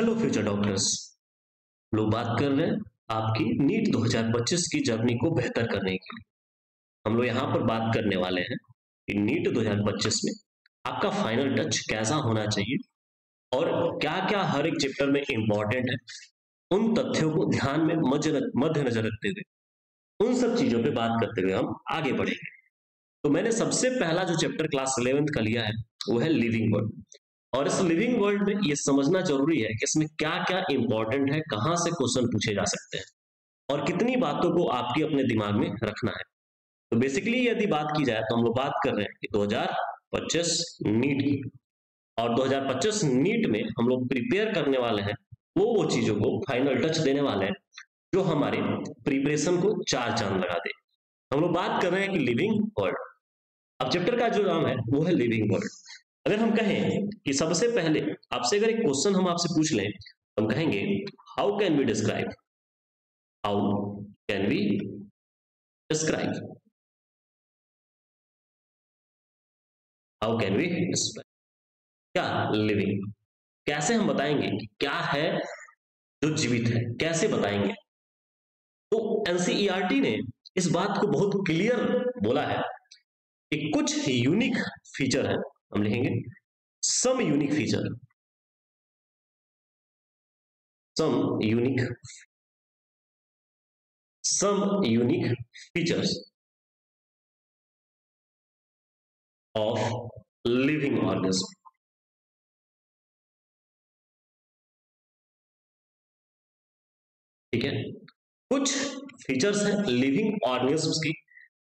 Hello future doctors. लोग बात कर रहे हैं आपकी नीट 2025 की जर्नी को बेहतर करने के लिए। हम लोग यहाँ पर बात करने वाले हैं कि नीट 2025 में आपका फाइनल टच कैसा होना चाहिए और क्या-क्या हर एक चैप्टर में इम्पोर्टेंट है। उन तथ्यों को ध्यान में मद्देनजर रखते हुए उन सब चीजों पे बात करते हुए हम आगे बढ़ेंगे। तो मैंने सबसे पहला जो चैप्टर क्लास 11th का लिया है वो है लिविंग वर्ल्ड। और इस लिविंग वर्ल्ड में ये समझना जरूरी है कि इसमें क्या-क्या इंपॉर्टेंट है, कहाँ से क्वेश्चन पूछे जा सकते हैं और कितनी बातों को आपके अपने दिमाग में रखना है। तो बेसिकली यदि बात की जाए तो हम लोग बात कर रहे हैं कि 2025 नीट की, और 2025 नीट में हम लोग प्रिपेयर करने वाले हैं वो चीजों को फाइनल टच देने वाले हैं जो हमारे प्रिपरेशन को चार चांद लगा दे। हम लोग बात कर रहे हैं कि लिविंग वर्ल्ड। अब चैप्टर का जो नाम है वो है लिविंग वर्ल्ड। अगर हम कहें कि सबसे पहले आपसे अगर एक क्वेश्चन हम आपसे पूछ लें, हम कहेंगे how can we describe, how can we describe, how can we describe क्या लिविंग, कैसे हम बताएंगे कि क्या है जो जीवित है, कैसे बताएंगे। तो एनसीईआरटी ने इस बात को बहुत क्लियर बोला है कि कुछ यूनिक फीचर है, हम लिखेंगे some unique feature, some unique features of living organism। ठीक है, कुछ फीचर्स हैं लिविंग ऑर्गेनिजम्स की,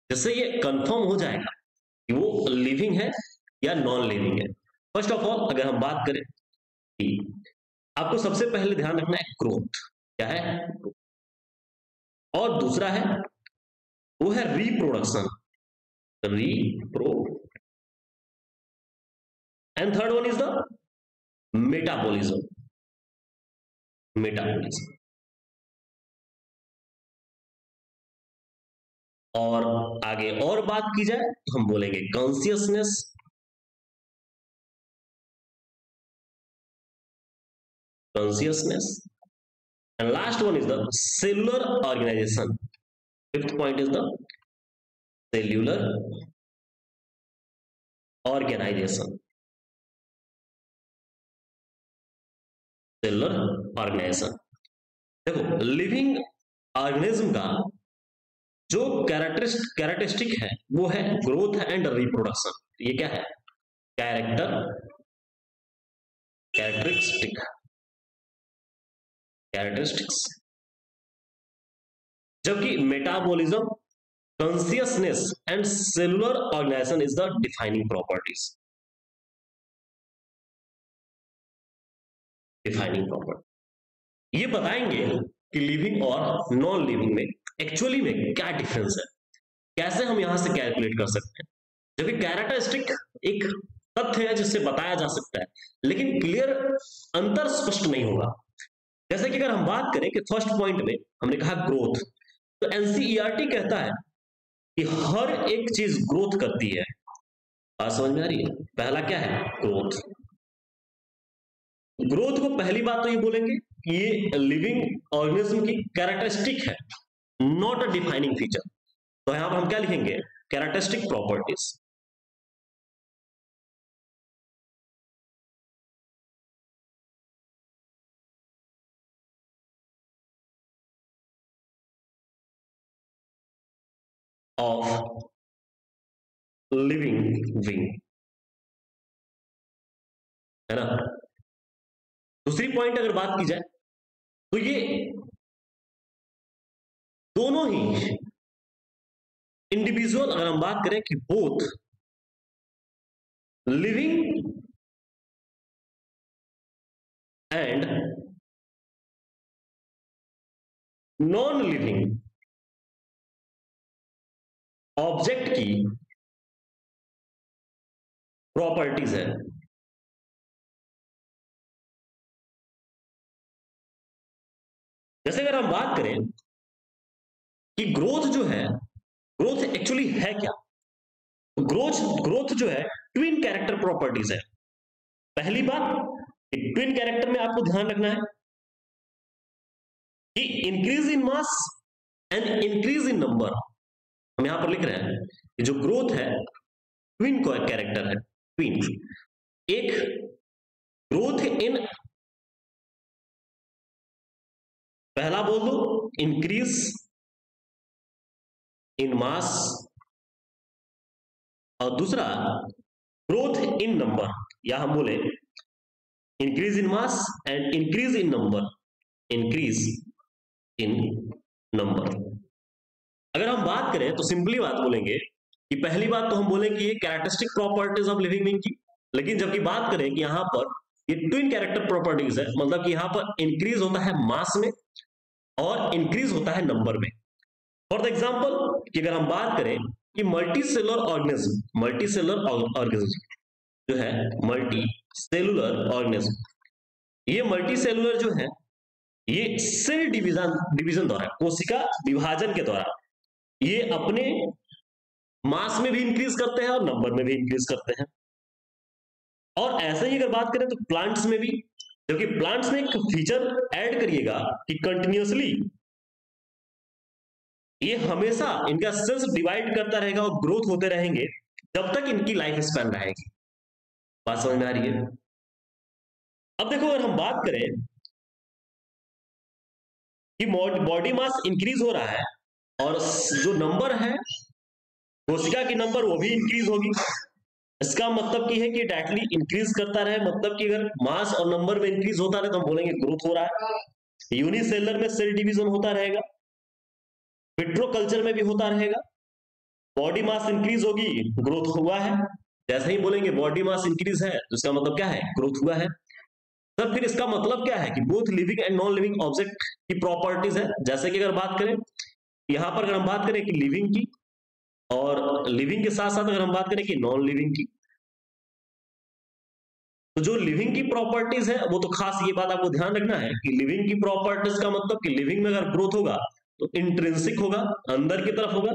जिससे ये कंफर्म हो जाएगा कि वो लिविंग है या नॉन लिविंग है। फर्स्ट ऑफ ऑल अगर हम बात करें कि आपको सबसे पहले ध्यान रखना है ग्रोथ, क्या है, और दूसरा है वो है reproduction, and third one is the metabolism. और आगे और बात की जाए तो हम बोलेंगे consciousness, and last one is the cellular organization। fifth point is the cellular organization। देखो लिविंग ऑर्गेनिज्म का जो कैरेक्टरिस्टिक है वो है ग्रोथ एंड रिप्रोडक्शन। ये क्या है, कैरेक्टरिस्टिक्स। जबकि metabolism, consciousness and cellular organisation is the defining property. ये बताएंगे कि लिविंग और नॉन लिविंग में एक्चुअली में क्या डिफरेंस है, कैसे हम यहां से कैलकुलेट कर सकते हैं। जबकि कैरेक्टरिस्टिक एक तथ्य है जिससे बताया जा सकता है, लेकिन क्लियर अंतर स्पष्ट नहीं होगा। जैसे कि अगर हम बात करें कि फर्स्ट पॉइंट में हमने कहा ग्रोथ, तो एनसीईआरटी कहता है कि हर एक चीज ग्रोथ करती है। बात समझ में आ रही है? पहला क्या है, ग्रोथ को पहली बात तो ये बोलेंगे कि ये लिविंग ऑर्गेनिज्म की कैरेक्टरिस्टिक है, नॉट अ डिफाइनिंग फीचर। तो यहां पर हम क्या लिखेंगे, characteristic properties. Of living being, है ना। दूसरी पॉइंट अगर बात की जाए तो ये दोनों ही इंडिविजुअल, अगर हम बात करें कि both living and non living object की प्रॉपर्टीज है। जैसे अगर हम बात करें कि ग्रोथ जो है, ग्रोथ एक्चुअली है क्या, ग्रोथ जो है ट्विन कैरेक्टर प्रॉपर्टीज है। पहली बात ट्विन कैरेक्टर में आपको ध्यान रखना है कि increase in mass and increase in number, हम यहां पर लिख रहे हैं कि जो ग्रोथ है ट्विन कैरेक्टर है, ट्विन एक ग्रोथ इन, पहला बोल दो इंक्रीज इन मास और दूसरा ग्रोथ इन नंबर, या हम बोले increase in mass and increase in number, increase in number. अगर हम बात करें तो सिंपली बात बोलेंगे कि पहली बात तो हम बोले कि ये characteristic properties of living being की, लेकिन जबकि बात करें कि यहां पर ये ट्विन कैरेक्टर प्रॉपर्टीज है, मतलब कि यहां पर इंक्रीज होता है मास में और इंक्रीज होता है नंबर में। फॉर द एग्जांपल कि अगर हम बात करें कि मल्टीसेलुलर ऑर्गेनिज्म जो है, मल्टीसेलुलर ऑर्गेनिज्म, ये मल्टीसेलुलर जो है ये सेल डिवीजन द्वारा, कोशिका विभाजन के द्वारा ये अपने मास में भी इंक्रीज करते हैं और नंबर में भी इंक्रीज करते हैं। और ऐसे ही अगर बात करें तो प्लांट्स में भी, क्योंकि प्लांट्स में एक फीचर ऐड करिएगा कि कंटिन्यूअसली ये हमेशा इनका सेल्स डिवाइड करता रहेगा और ग्रोथ होते रहेंगे जब तक इनकी लाइफ स्पैन रहेगी। बात समझ में आ रही है? अब देखो अगर हम बात करें कि बॉडी मास इंक्रीज हो रहा है और जो नंबर है कोशिका की नंबर वो भी इंक्रीज होगी, इसका मतलब की है कि डायरेक्टली इंक्रीज करता रहे, मतलब कि अगर मास और नंबर में इंक्रीज होता रहे तो हम बोलेंगे ग्रोथ हो रहा है। यूनिसेलुलर में सेल डिवीजन होता रहेगा, विट्रो कल्चर में भी होता रहेगा, बॉडी मास इंक्रीज होगी ग्रोथ हुआ है। जैसे ही बोलेंगे बॉडी मास इंक्रीज है तो इसका मतलब क्या है, ग्रोथ हुआ है। सर फिर इसका मतलब क्या है कि both living and non living object की प्रॉपर्टीज है। जैसे कि अगर बात करें यहां पर, अगर हम बात करें कि लिविंग की और लिविंग के साथ साथ अगर हम बात करें कि नॉन लिविंग की, तो जो लिविंग की प्रॉपर्टीज है वो तो खास ये बात आपको ध्यान रखना है कि लिविंग की प्रॉपर्टीज का मतलब कि लिविंग में अगर ग्रोथ होगा तो इंट्रिंसिक होगा, अंदर की तरफ होगा,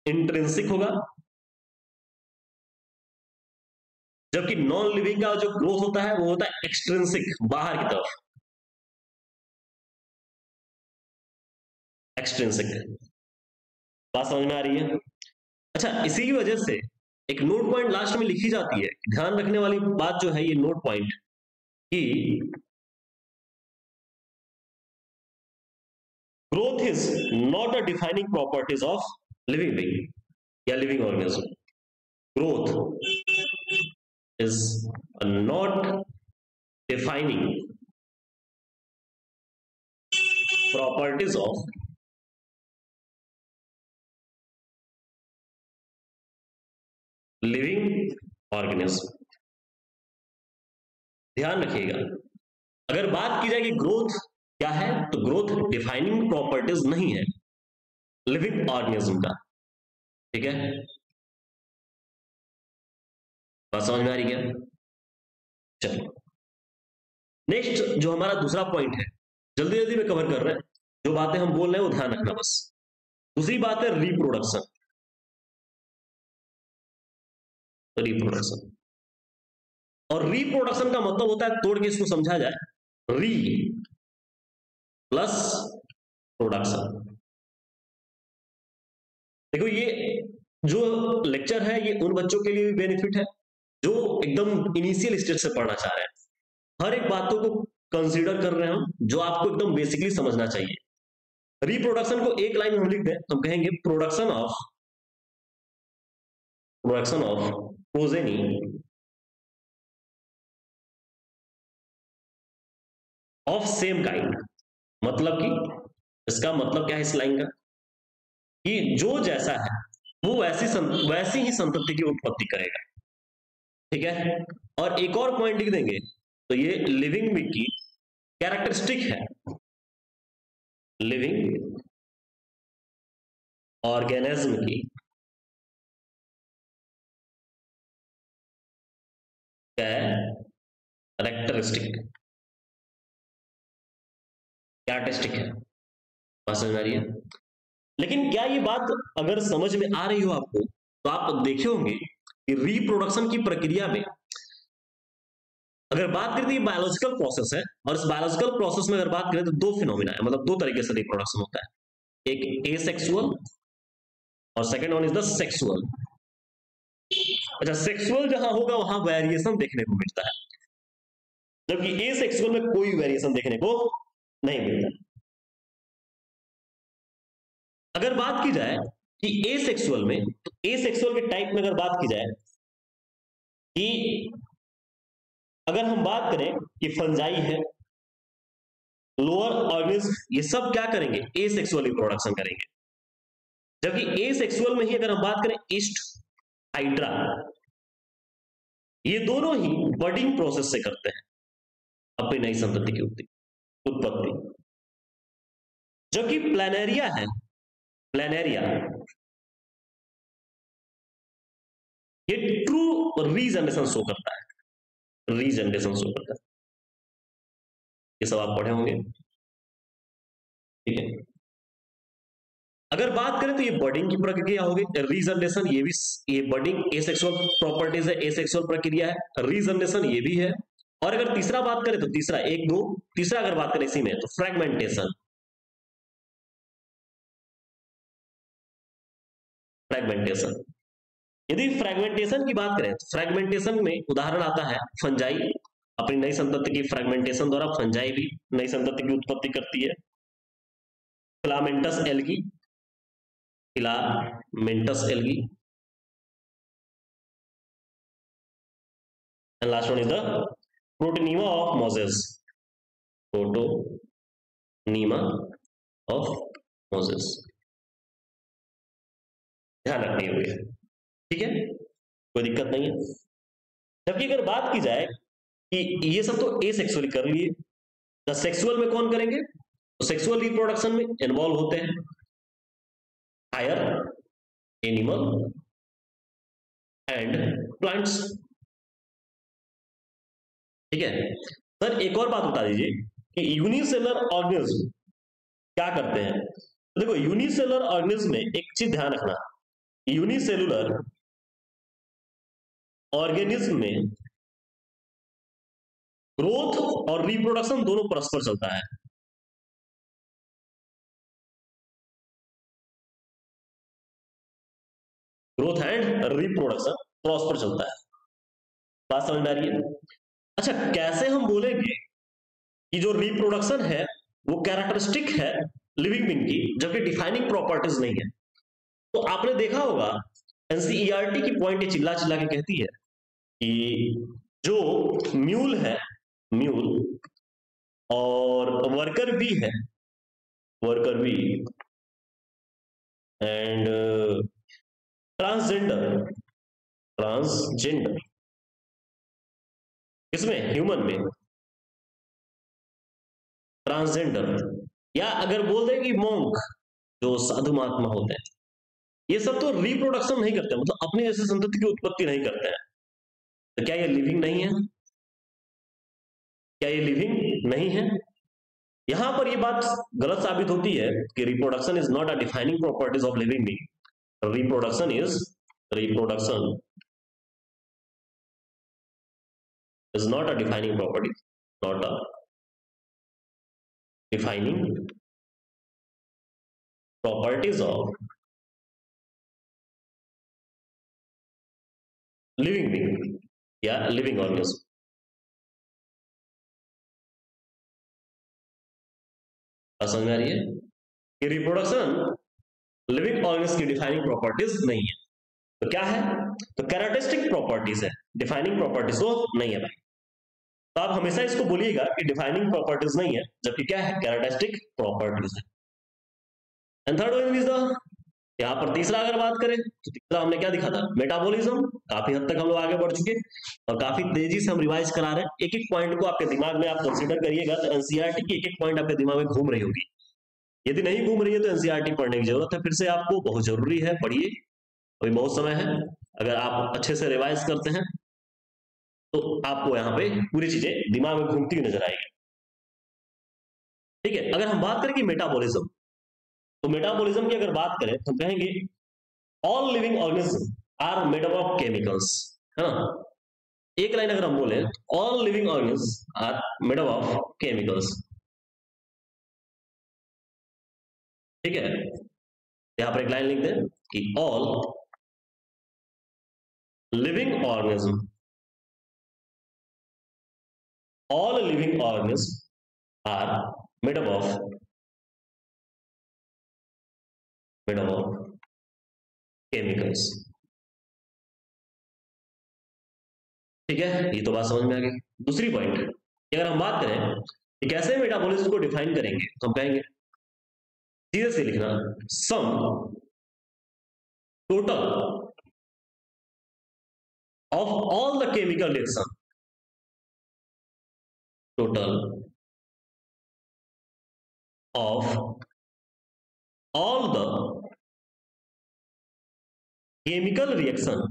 इंट्रिंसिक होगा, जबकि नॉन लिविंग का जो ग्रोथ होता है वो होता है एक्सट्रिंसिक, बाहर की तरफ, एक्सट्रिंसिक। बात समझ में आ रही है? अच्छा, इसी की वजह से एक नोट पॉइंट लास्ट में लिखी जाती है, ध्यान रखने वाली बात जो है ये नोट पॉइंट कि growth is not a defining properties of living being या living organism. Growth is not defining properties of living organism। ध्यान रखिएगा, अगर बात की जाए कि ग्रोथ क्या है तो ग्रोथ डिफाइनिंग प्रॉपर्टीज नहीं है लिविंग ऑर्गेनिज्म का। ठीक है, बात समझ में आ रही क्या? चलो नेक्स्ट जो हमारा दूसरा पॉइंट है, जल्दी जल्दी में कवर कर रहे हैं, जो बातें हम बोल रहे हैं वो ध्यान रखना बस। दूसरी बात है रिप्रोडक्शन। रिप्रोडक्शन और रिप्रोडक्शन का मतलब होता है, तोड़ के इसको समझा जाए, री प्लस प्रोडक्शन। देखो ये जो लेक्चर है ये उन बच्चों के लिए भी बेनिफिट है जो एकदम इनिशियल स्टेज से पढ़ना चाह रहे हैं, हर एक बातों को कंसीडर कर रहे हैं हम, जो आपको एकदम बेसिकली समझना चाहिए। रिप्रोडक्शन को एक लाइन में हम लिख दें तो हम कहेंगे production of progeny of same kind. मतलब कि इसका मतलब क्या है इस लाइन का, कि जो जैसा है वो वैसी ही संतति की उत्पत्ति करेगा। ठीक है, और एक और पॉइंट लिख देंगे तो ये लिविंग बीइंग की कैरेक्टरिस्टिक है, लिविंग ऑर्गेनिज्म की कैरेक्टरिस्टिक है। बात समझ में आ रही है? लेकिन क्या ये बात अगर समझ में आ रही हो आपको तो आप देखे होंगे कि रिप्रोडक्शन की प्रक्रिया में अगर बात करें तो ये बायोलॉजिकल प्रोसेस है, और इस बायोलॉजिकल प्रोसेस में अगर बात करें तो दो फिनोमिना है, मतलब दो तरीके से रिप्रोडक्शन होता है, एक एसेक्सुअल और second one is the sexual. अच्छा, सेक्सुअल जहां होगा वहां वेरिएशन देखने को मिलता है, जबकि एसेक्सुअल में कोई वेरिएशन देखने को नहीं मिलता। अगर बात की जाए कि एसेक्सुअल में, तो एसेक्सुअल के टाइप में अगर बात की जाए कि अगर हम बात करें कि फंजाई है, लोअर ऑर्गेनिज्म, ये सब क्या करेंगे, एसेक्सुअल रिप्रोडक्शन करेंगे। जबकि एसेक्सुअल में ही अगर हम बात करें ईस्ट, हाइड्रा, ये दोनों ही बडिंग प्रोसेस से करते हैं अपनी नई संतति की उत्पत्ति। जबकि प्लानेरिया है, प्लानेरिया ये ट्रू रीजनरेशन शो करता है, रीजनरेशन शो करता है। ये सब आप पढ़े होंगे, ठीक है। अगर बात करें तो ये बडिंग की प्रक्रिया होगी, रीजनरेशन ये भी, ये बडिंग एसेक्सुअल प्रॉपर्टीज है, एसेक्सुअल प्रक्रिया है, रीजनरेशन ये भी है। और अगर तीसरा बात करें तो तीसरा, एक दो, तीसरा अगर बात करें इसी में तो फ्रैगमेंटेशन, फ्रैगमेंटेशन। यदि फ्रैगमेंटेशन की बात करें तो फ्रैगमेंटेशन में उदाहरण आता है फंजाई, अपनी नई संतति की फ्रैगमेंटेशन द्वारा फंजाई भी नई संतति की उत्पत्ति करती है। Filamentous algae, filamentous algae, and last one is the Protonema of Moses, Protonema of Moses, ध्यान रखनी होगी, ठीक है, कोई दिक्कत नहीं है। जबकि अगर बात की जाए कि ये सब तो एसेक्सुअली कर लिए, तो सेक्सुअल में कौन करेंगे, तो सेक्सुअल रिप्रोडक्शन में इन्वॉल्व होते हैं हायर एनिमल एंड प्लांट्स, ठीक है। सर एक और बात बता दीजिए कि यूनिसेलुलर ऑर्गेनिज्म क्या करते हैं। तो देखो, यूनिसेलुलर ऑर्गेनिज्म में एक चीज ध्यान रखना, यूनिसेलुलर ऑर्गेनिज्म में ग्रोथ और रिप्रोडक्शन दोनों परस्पर चलता है। ग्रोथ एंड रिप्रोडक्शन परस्पर चलता है, बात समझ में आ रही है। अच्छा, कैसे हम बोलेंगे कि जो रिप्रोडक्शन है वो कैरेक्टरिस्टिक है लिविंग बीइंग की, जबकि डिफाइनिंग प्रॉपर्टीज नहीं है। तो आपने देखा होगा एनसीईआरटी की पॉइंट ये चिल्ला चिल्ला के कहती है कि जो म्यूल है, म्यूल और वर्कर बी है, worker bee and transgender, transgender इसमें ह्यूमन में ट्रांसजेंडर, या अगर बोल दें कि मोंक, जो साधु महात्मा होते हैं, ये सब तो रिप्रोडक्शन नहीं करते, मतलब अपनी जैसे संतति की उत्पत्ति नहीं करते हैं। तो क्या ये लिविंग नहीं है, क्या ये लिविंग नहीं है। यहां पर ये बात गलत साबित होती है कि reproduction is not a defining properties of living being. Reproduction is not a defining property, not a defining properties of living being या living organism। समझ में आ रही है कि रिप्रोडक्शन लिविंग ऑर्गेनिज्म की डिफाइनिंग प्रॉपर्टीज नहीं है। तो क्या है, तो कैरेक्टरिस्टिक प्रॉपर्टीज है, डिफाइनिंग प्रॉपर्टीज तो नहीं है भाई। तो आप हमेशा इसको बोलिएगा कि डिफाइनिंग प्रॉपर्टीज नहीं है, जबकि क्या है, कैरेक्टरिस्टिक प्रॉपर्टीज है। And third one is the, यहाँ पर तीसरा अगर बात करें तो तीसरा हमने क्या दिखा था, मेटाबॉलिज्म। काफी हद तक हम लोग आगे बढ़ चुके और काफी तेजी से हम रिवाइज करा रहे हैं। एक एक पॉइंट को आपके दिमाग में आप कंसीडर करिएगा तो एनसीईआरटी की एक एक पॉइंट आपके दिमाग में घूम रही होगी। यदि नहीं घूम रही है तो एनसीईआरटी पढ़ने की जरूरत है, फिर से आपको बहुत जरूरी है, पढ़िए, अभी बहुत समय है। अगर आप अच्छे से रिवाइज करते हैं तो आपको यहाँ पे पूरी चीजें दिमाग में घूमती हुई नजर आएगी, ठीक है। अगर हम बात करें कि मेटाबॉलिज्म, तो मेटाबॉलिज्म की अगर बात करें तो कहेंगे all living organism are made up of chemicals, है ना। एक लाइन अगर हम बोले, all living organism are made up of chemicals, ठीक है। यहां पर एक लाइन लिख दें कि all living organism, all living organisms are made up of chemicals, ठीक है। ये तो बात समझ में आ गई। दूसरी पॉइंट, अगर हम बात करें कि कैसे मेटाबॉलिज्म को डिफाइन करेंगे, तो हम कहेंगे सीधे से लिखना, sum total of all the chemical reaction, total of all the chemical reaction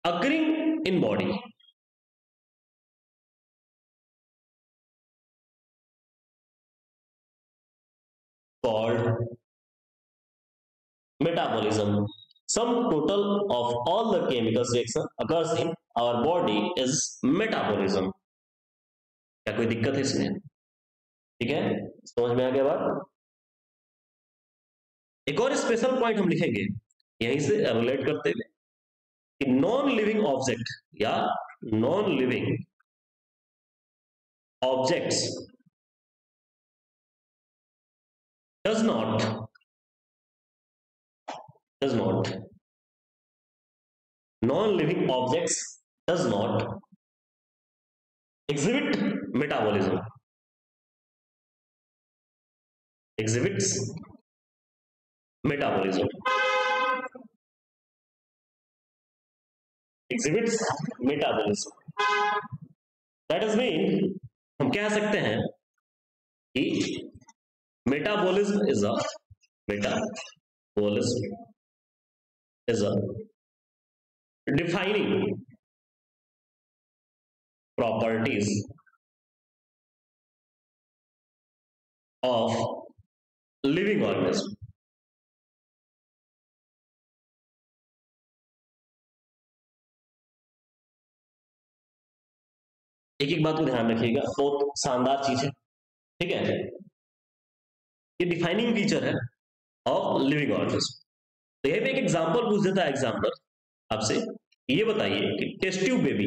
occurring in body called metabolism. Sum total of all the chemical reaction occurs in our body is metabolism. क्या कोई दिक्कत है इसमें? ठीक है, समझ में आ गया बात। एक और स्पेशल पॉइंट हम लिखेंगे यहीं से रिलेट करते हुए कि नॉन लिविंग ऑब्जेक्ट या non living objects does not non-living objects does not exhibit metabolism, exhibits metabolism, exhibits metabolism. That is mean हम कह सकते हैं कि metabolism is a defining properties of living organism. एक एक बात को ध्यान रखिएगा, बहुत शानदार चीज है, ठीक है। ये डिफाइनिंग फीचर है ऑफ लिविंग ऑर्गेनिज्म। तो यहीं पे एक एग्जांपल पूछ देता है एग्जामिनर आपसे, ये बताइए कि टेस्ट ट्यूब बेबी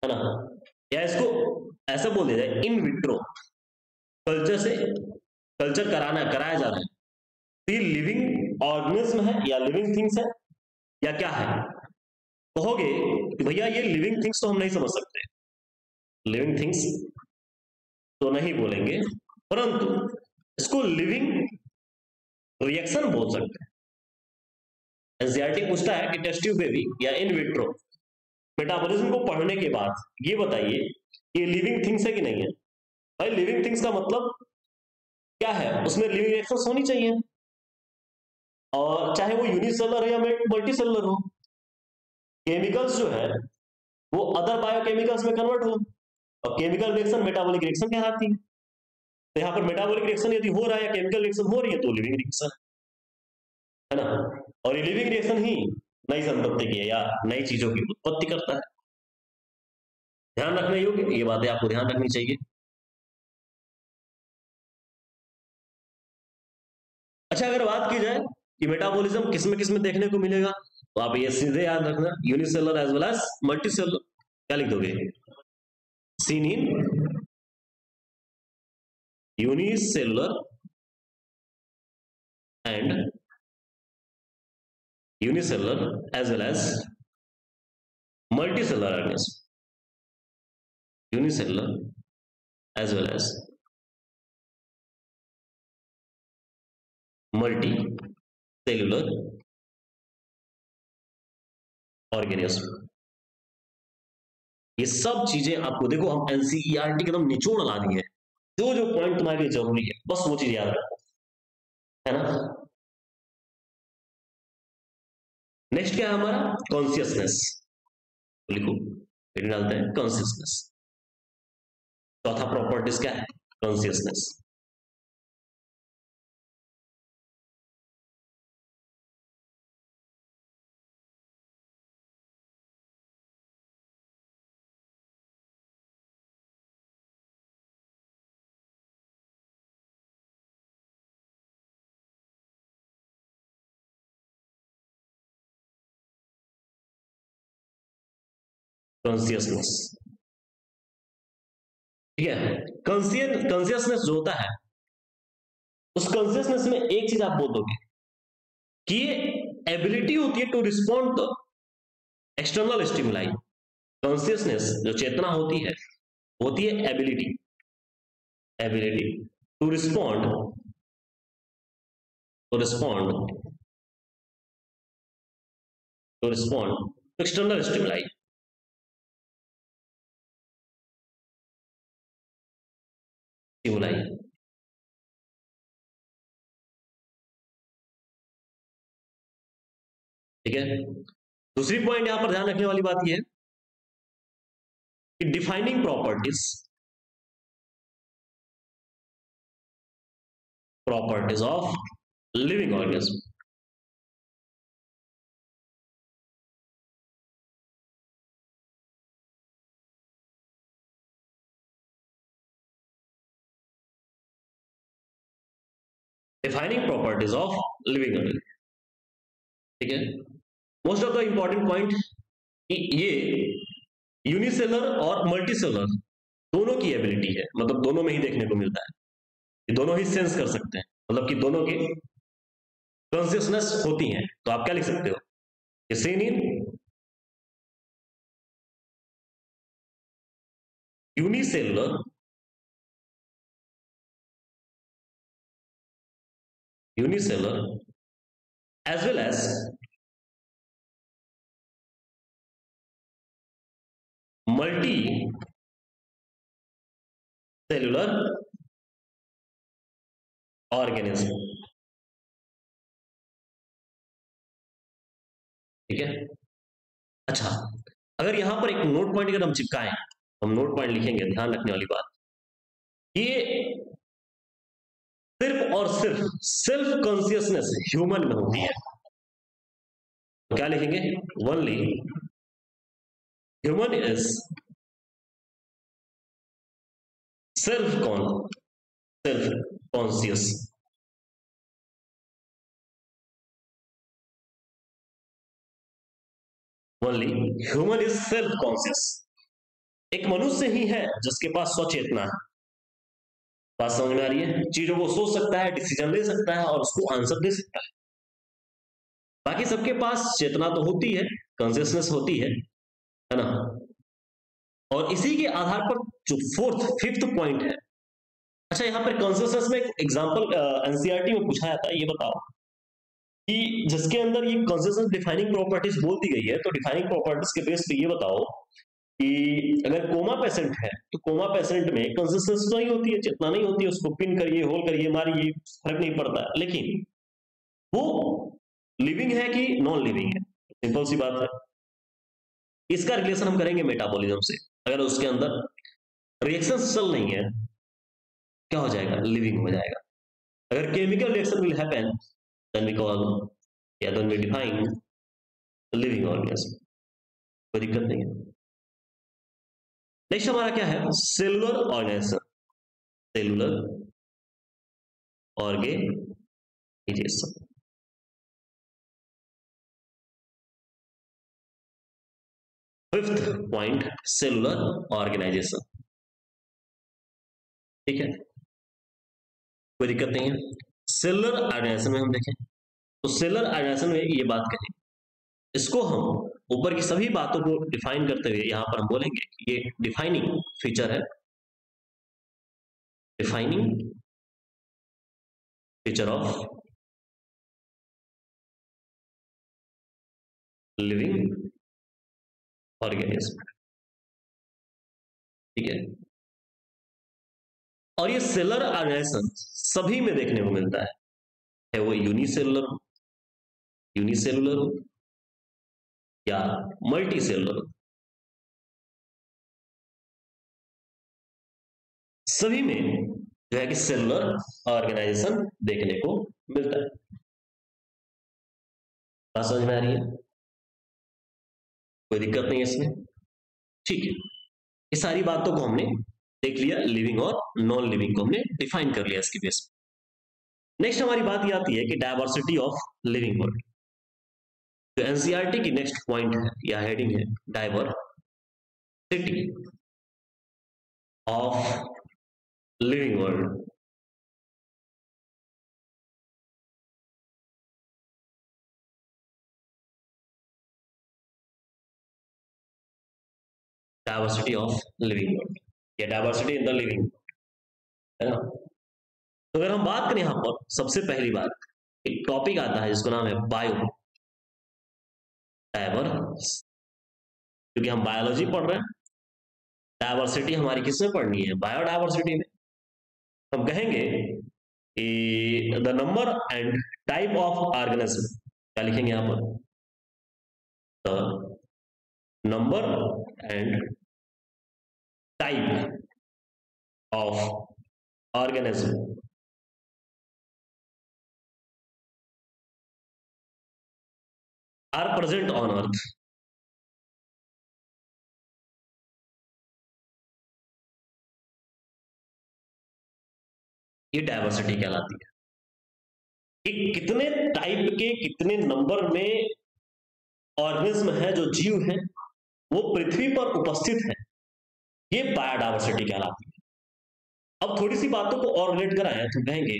है ना, या इसको ऐसा बोल दिया जाए इन विट्रो कल्चर कराया जा रहा है, तो ये लिविंग ऑर्गेनिज्म है या लिविंग थिंग्स है या क्या है? कहोगे कि भैया ये लिविंग थिंग्स तो हम नहीं समझ सकते, लिविंग थिंग्स तो नहीं बोलेंगे, परंतु इसको लिविंग रिएक्शन बोल सकते हैं। एनसीईआरटी पूछता है कि टेस्ट ट्यूब बेबी या इन विट्रो मेटाबॉलिज्म को पढ़ने के बाद ये बताइए ये लिविंग थिंग्स है कि नहीं है। भाई लिविंग थिंग्स का मतलब क्या है, उसमें लिविंग रिएक्शंस होनी चाहिए, और चाहे वो यूनिसेलुलर है या मल्टीसेलुलर हो, केमिकल्स जो है वो अदर बायोकेमिकल्स में कन्वर्ट हो, और केमिकल रिएक्शन मेटाबॉलिक रिएक्शन कहलाती है। तो यहाँ पर मेटाबॉलिक रिएक्शन यदि हो रहा है या केमिकल रिएक्शन हो रही है तो लिविंग रिएक्शन है ना, और ये लिविंग रिएक्शन ही नई संपत्ति की या नई चीजों की उत्पत्ति करता है। ध्यान रखने योग्य ये बातें आपको ध्यान रखनी चाहिए। अच्छा, अगर बात की जाए कि मेटाबॉलिज्म किस में देखने को मिलेगा, तो आप ये सीधे याद रखना, unicellular as well as multicellular. क्या लिख दोगे? Seen in unicellular and unicellular as well as multicellular organism, unicellular as well as multicellular organism. ये सब चीजें आपको देखो, हम एनसीईआरटी के एकदम निचोड़ ला दी है, जो जो पॉइंट तुम्हारे लिए जरूरी है बस वो चीज याद रखो, है ना। नेक्स्ट क्या है हमारा? कॉन्शियसनेस। लिखो, डालते हैं कॉन्शियसनेस। चौथा प्रॉपर्टीज क्या है? कॉन्शियसनेस। कॉन्शियसनेस, ठीक है। कॉन्शियसनेस जो होता है, उस कॉन्शियसनेस में एक चीज आप बोल दोगे कि ये एबिलिटी होती है to respond to external stimuli. Consciousness जो चेतना होती है ability, ability to respond, to respond to respond to external stimuli. Stimuli, ठीक है। दूसरी पॉइंट यहां पर ध्यान रखने वाली बात यह है कि defining properties, properties of living organism, defining properties of living organism, ठीक है। Most of the important point कि ये यूनिसेलर और मल्टीसेलर दोनों की एबिलिटी है, मतलब दोनों में ही देखने को मिलता है, ये दोनों ही सेंस कर सकते हैं, मतलब कि दोनों की कॉन्शियसनेस होती है। तो आप क्या लिख सकते हो, सेन इन unicellular as well as multi cellular organism, ठीक है। अच्छा, अगर यहां पर एक नोट पॉइंट अगर हम चिपकाएं, हम नोट पॉइंट लिखेंगे, ध्यान रखने वाली बात, ये सिर्फ और सिर्फ सेल्फ कॉन्शियसनेस ह्यूमन में होती है। तो क्या लिखेंगे, only human is self conscious, only human is self conscious. एक मनुष्य ही है जिसके पास स्वचेतना है। बात समझ में आ रही है, चीजों को सोच सकता है, डिसीजन ले सकता है और उसको आंसर दे सकता है। बाकी सबके पास चेतना तो होती है, कॉन्शियसनेस होती है ना। और इसी के आधार पर जो फिफ्थ पॉइंट है, अच्छा यहाँ पर कॉन्शियसनेस में एक एग्जांपल एनसीईआरटी में पूछा जाता है, ये बताओ कि जिसके अंदर ये कॉन्शियसनेस डिफाइनिंग प्रॉपर्टीज बोल दी गई है, तो डिफाइनिंग प्रॉपर्टीज के बेस पे ये बताओ कि अगर कोमा पेशेंट है तो कोमा पेशेंट में कॉन्शियसनेस तो नहीं होती है, चेतना नहीं होती है, उसको पिन करिए, होल करिए, मारिए, फर्क नहीं पड़ता है, लेकिन वो लिविंग है कि नॉन लिविंग है, सिंपल सी बात है। इसका रिलेशन हम करेंगे मेटाबॉलिज्म से। अगर उसके अंदर रिएक्शन चल नहीं है, क्या हो जाएगा, लिविंग हो जाएगा। अगर chemical reaction will happen, then we call या then we define living organism, कोई दिक्कत नहीं है। नेक्स्ट हमारा क्या है, cellular organism, cellular organization. Fifth point, cellular organization, ठीक है, कोई दिक्कत नहीं है। सेलुलर ऑर्गेनाइजेशन में हम देखें तो सेलुलर ऑर्गेनाइजेशन में ये बात कहें, इसको हम ऊपर की सभी बातों को डिफाइन करते हुए यहां पर हम बोलेंगे कि ये डिफाइनिंग फीचर है, defining feature of living organism, ठीक है। और ये सेलुलर ऑर्गेनाइजेशन सभी में देखने को मिलता है वो यूनिसेलुलर हो या मल्टी सेलुलर हो, सभी में जो है कि सेलुलर ऑर्गेनाइजेशन देखने को मिलता है। बात समझ में आ रही है? कोई दिक्कत नहीं है इसमें? ठीक है, ये सारी बातों को हमने देख लिया, लिविंग और नॉन लिविंग को हमने डिफाइन कर लिया इसके बेस पे। नेक्स्ट हमारी बात ये आती है कि डायवर्सिटी ऑफ लिविंग वर्ल्ड। जो एनसीईआरटी की नेक्स्ट पॉइंट है या हेडिंग है, diversity of living world. Diversity of living world या डायवर्सिटी इन द लिविंग, है ना? तो अगर हम बात करें यहां पर, सबसे पहली बात, एक टॉपिक आता है जिसका नाम है बायो डायवर्स, क्योंकि हम बायोलॉजी पढ़ रहे हैं। डायवर्सिटी हमारी किसमें पढ़नी है? बायोडायवर्सिटी में। हम कहेंगे कि the number and type of organism, क्या लिखेंगे यहां पर? The number and type of organism are present on earth. ये डायवर्सिटी कहलाती है कि कितने टाइप के, कितने नंबर में ऑर्गेनिज्म है, जो जीव है वो पृथ्वी पर उपस्थित है, ये बायोडायवर्सिटी कहलाती है। अब थोड़ी सी बातों को और रिलेट कराएं तो कहेंगे,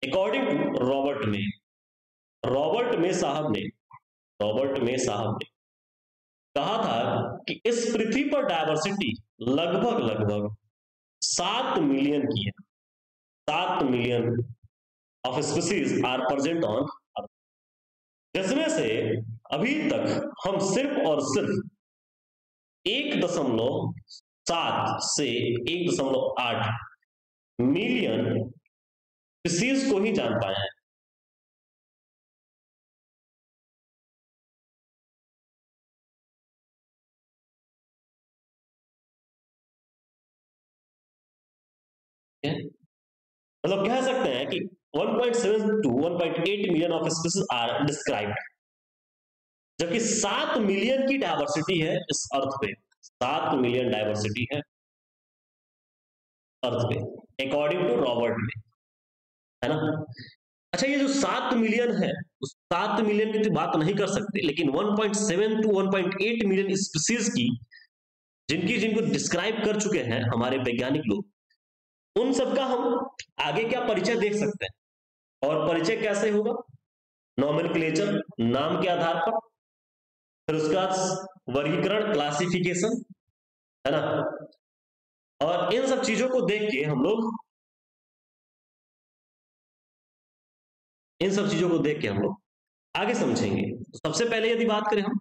अकॉर्डिंग टू रॉबर्ट में साहब ने कहा था कि इस पृथ्वी पर डायवर्सिटी लगभग 7 मिलियन की है। 7 million of species are present on earth, जिसमें से अभी तक हम सिर्फ और सिर्फ 1.7 से 1.8 मिलियन स्पीसीज को ही जान पाए हैं। मतलब कह सकते हैं कि 1.7 to 1.8 million of species are described, जबकि 7 मिलियन की डायवर्सिटी है इस अर्थ पे। 7 मिलियन डायवर्सिटी है अर्थ पे, अकॉर्डिंग टू रॉबर्ट में, है ना? अच्छा, ये जो 7 मिलियन है, उस 7 मिलियन की तो बात नहीं कर सकते, लेकिन 1.7 टू 1.8 मिलियन स्पीसीज की जिनको डिस्क्राइब कर चुके हैं हमारे वैज्ञानिक लोग, उन सबका हम आगे क्या परिचय देख सकते हैं। और परिचय कैसे होगा? नॉमेनक्लेचर, नाम के आधार पर, फिर उसका वर्गीकरण, क्लासिफिकेशन, है ना? और इन सब चीजों को देख के हम लोग आगे समझेंगे। तो सबसे पहले यदि बात करें हम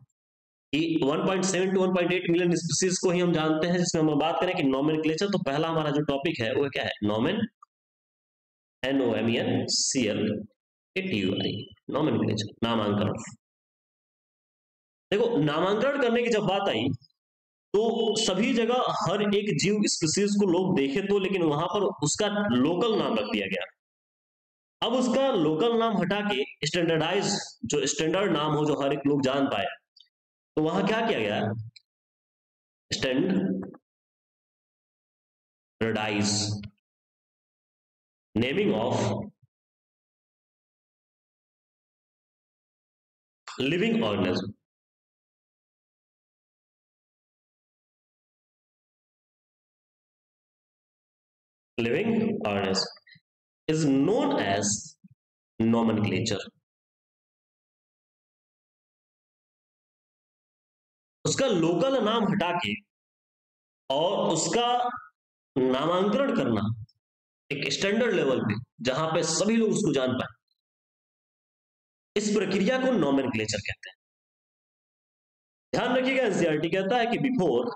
कि 1.7 टू 1.8 मिलियन स्पीसीज को ही हम जानते हैं, जिसमें हम बात करें कि नॉमेनक्लेचर, तो पहला हमारा जो टॉपिक है वो क्या है? NOMENCLATURE, नॉमेनक्लेचर, नामांकरण। देखो, नामांकरण करने की जब बात आई तो सभी जगह हर एक जीव स्पीसीज को लोग देखे तो, लेकिन वहां पर उसका लोकल नाम रख दिया गया। अब उसका लोकल नाम हटा के स्टैंडर्डाइज, जो स्टैंडर्ड नाम हो, जो हर एक लोग जान पाए, तो वहां क्या किया गया? Standardise naming of living organism. Living organism is known as nomenclature. उसका लोकल नाम हटा के और उसका नामांकरण करना एक स्टैंडर्ड लेवल पे, जहां पे सभी लोग उसको जान पाए, इस प्रक्रिया को नॉमेनक्लेचर कहते हैं। ध्यान रखिएगा, एनसीईआरटी कहता है कि बिफोर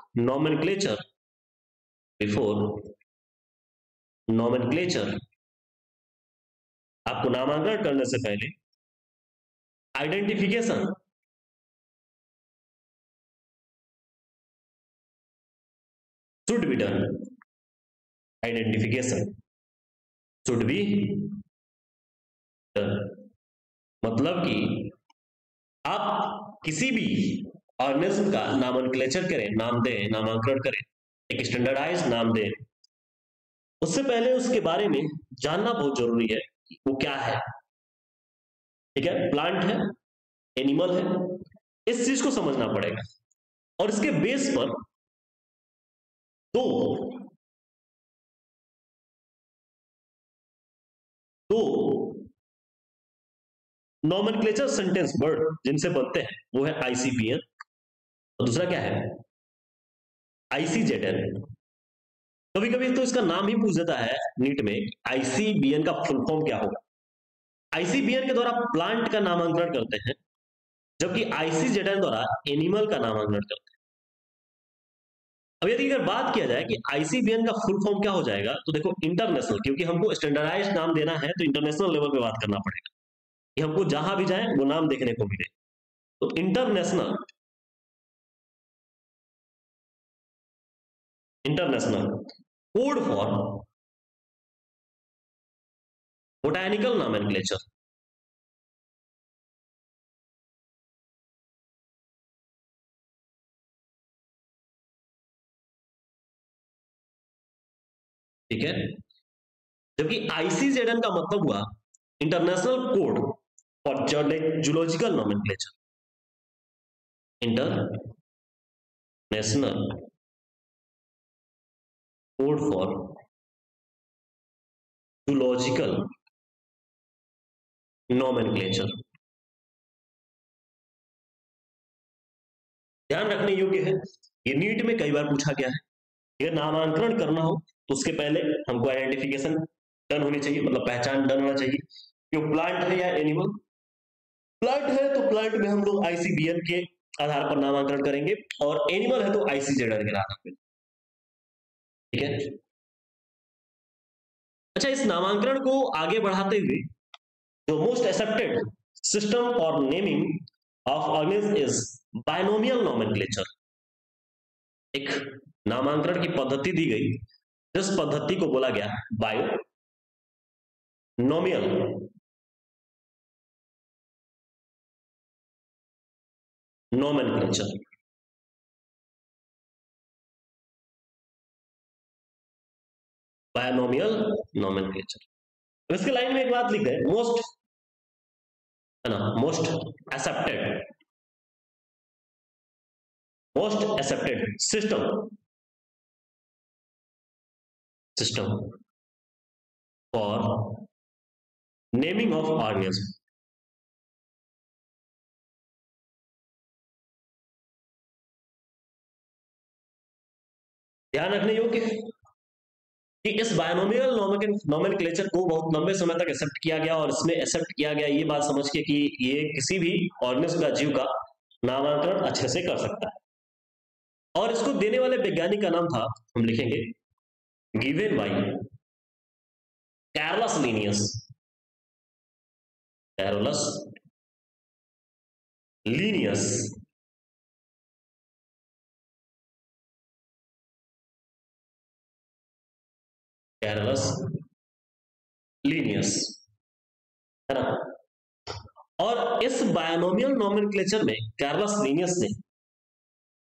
नॉमेनक्लेचर, आपको नामांकन करने से पहले identification should be done. Identification should be मतलब कि आप किसी भी ऑर्गेनिज्म का नामनक्लेचर करें, नाम दें, नामांकरण करें, एक स्टैंडर्डाइज नाम दें, उससे पहले उसके बारे में जानना बहुत जरूरी है कि वो क्या है। ठीक है, प्लांट है, एनिमल है, इस चीज को समझना पड़ेगा। और इसके बेस पर दो नॉमेनक्लेचर सेंटेंस वर्ड जिनसे बनते हैं वो है आईसीबीएन और दूसरा क्या है आईसीजेडएन। कभी कभी तो इसका नाम ही पूछ देता है नीट में, आईसीबीएन का फुल फॉर्म क्या होगा। आईसीबीएन के द्वारा प्लांट का नामांकन करते हैं, जबकि आईसीजेडएन द्वारा एनिमल का नामांकन करते हैं। अब यदि अगर बात किया जाए कि आईसीबीएन का फुल फॉर्म क्या हो जाएगा, तो देखो इंटरनेशनल, क्योंकि हमको स्टैंडर्डाइज नाम देना है तो इंटरनेशनल लेवल पे बात करना पड़ेगा कि हमको जहां भी जाए वो नाम देखने को मिले। तो international code for botanical nomenclature. ठीक है, जबकि आईसीजेडएन का मतलब हुआ international code for zoological nomenclature. International code for zoological nomenclature. ध्यान रखने योग्य है, ये नीट में कई बार पूछा गया है। अगर नामांकन करना हो तो उसके पहले हमको आइडेंटिफिकेशन डन होनी चाहिए, मतलब पहचान डन होना चाहिए कि वो प्लांट है या एनिमल। प्लांट है तो प्लांट में हम लोग आईसीबीएन के आधार पर नामांकन करेंगे, और एनिमल है तो आईसीजेडएन के आधार पर। ठीक है, अच्छा, इस नामांकन को आगे बढ़ाते हुए जो most accepted system for naming of organism is binomial nomenclature. एक नामांकन की पद्धति दी गई, जिस पद्धति को बोला गया बायोनोमियल नॉमेनक्लेचर। Binomial nomenclature. इसके लाइन में एक बात लिख दे, मोस्ट है ना, most accepted system for naming of organism. ध्यान रखने योग्य है कि इस बायनोमियल नॉमेनक्लेचर को बहुत लंबे समय तक एक्सेप्ट किया गया, और इसमें एक्सेप्ट किया गया ये बात समझ के कि ये किसी भी ऑर्गेनिज्म का, जीव का नामांकन अच्छे से कर सकता है। और इसको देने वाले वैज्ञानिक का नाम था, हम लिखेंगे given by Carolus Linnaeus. Carolus Linnaeus. Carolus Linnaeus है ना। और इस बायनोमियल नॉमेनक्लेचर में कैरोलस लीनियस ने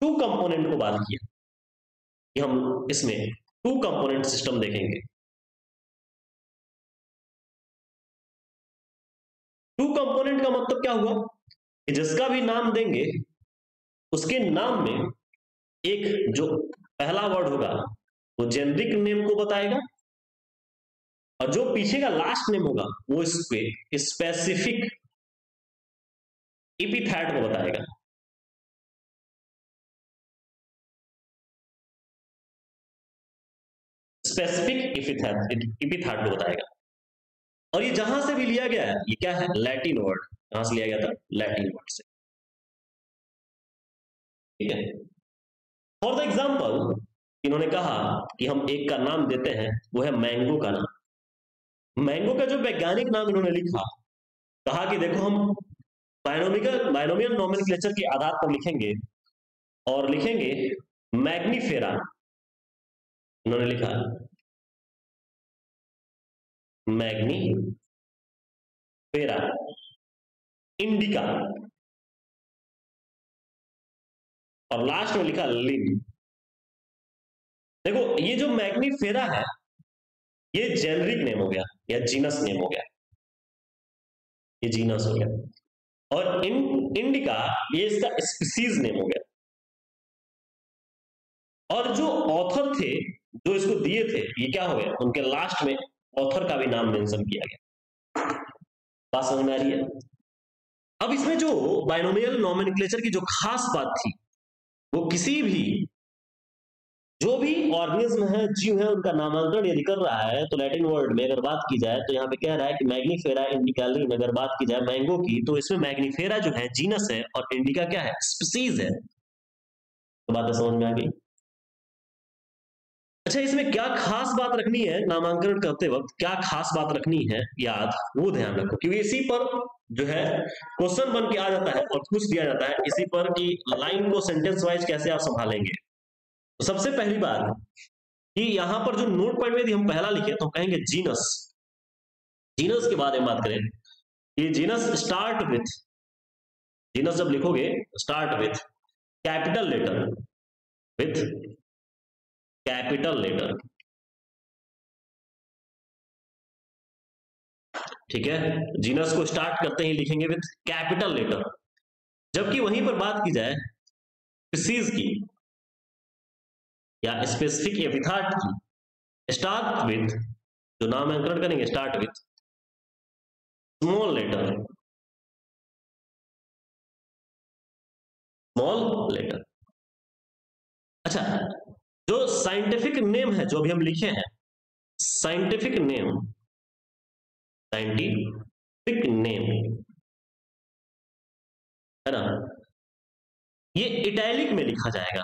टू कंपोनेंट को बात किया कि हम इसमें टू कंपोनेंट सिस्टम देखेंगे। टू कंपोनेंट का मतलब क्या हुआ कि जिसका भी नाम देंगे उसके नाम में एक जो पहला वर्ड होगा वो जेनरिक नेम को बताएगा, और जो पीछे का लास्ट नेम होगा वो इसके स्पेसिफिक एपिथेट को बताएगा। स्पेसिफिक एपिथेट को बताएगा। और ये जहां से भी लिया गया है, ये क्या है, लैटिन वर्ड। कहां से लिया गया था, लैटिन वर्ड से। ठीक है, फॉर द एग्जाम्पल इन्होंने कहा कि हम एक का नाम देते हैं, वो है मैंगो का नाम। मैंगो का जो वैज्ञानिक नाम इन्होंने लिखा, कहा कि देखो हम बायनोमियल नॉमेनक्लेचर के आधार पर लिखेंगे, और लिखेंगे मैग्नीफेरा। इन्होंने लिखा मैग्नीफेरा, इंडिका, और लास्ट में लिखा लिन। देखो ये जो मैग्नीफेरा है ये जेनरिक नेम हो गया या जीनस नेम हो गया, ये जीनस हो गया। और इंडिका ये इसका स्पीसीज नेम हो गया। और जो ऑथर थे जो इसको दिए थे ये क्या हो गया, उनके लास्ट में ऑथर का भी नाम मेंशन किया गया। बात समझ में आ रही है? अब इसमें जो बाइनोमियल नोमेनक्लेचर की जो खास बात थी वो किसी भी जो भी ऑर्गेनिज्म है, जीव है, उनका नामांकन यदि कर रहा है तो लैटिन वर्ड में अगर बात की जाए तो यहाँ पे कह रहा है कि मैग्नीफेरा इंडिका लिन। अगर बात की जाए मैंगो की तो इसमें मैग्नीफेरा जो है जीनस है और इंडिका क्या है, स्पीसीज है। तो बात समझ में आ गई। अच्छा इसमें क्या खास बात रखनी है नामांकन करते वक्त, क्या खास बात रखनी है याद, वो ध्यान रखो, क्योंकि इसी पर जो है क्वेश्चन बन के आ जाता है और पूछ दिया जाता है इसी पर कि लाइन को सेंटेंस वाइज कैसे आप संभालेंगे। तो सबसे पहली बात कि यहां पर जो नोट पॉइंट में यदि हम पहला लिखे तो कहेंगे जीनस। जीनस के बारे में बात करें, ये जीनस स्टार्ट विथ, जीनस जब लिखोगे start with capital letter, with capital letter, ठीक है। जीनस को स्टार्ट करते ही लिखेंगे विथ कैपिटल लेटर। जबकि वहीं पर बात की जाए स्पीसीज की या स्पेसिफिक एपिथेट की, स्टार्ट विथ, जो नामकरण करेंगे start with small letter, small letter. अच्छा जो साइंटिफिक नेम है जो अभी हम लिखे हैं, साइंटिफिक नेम, साइंटिफिक नेम है ना, ये इटैलिक में लिखा जाएगा,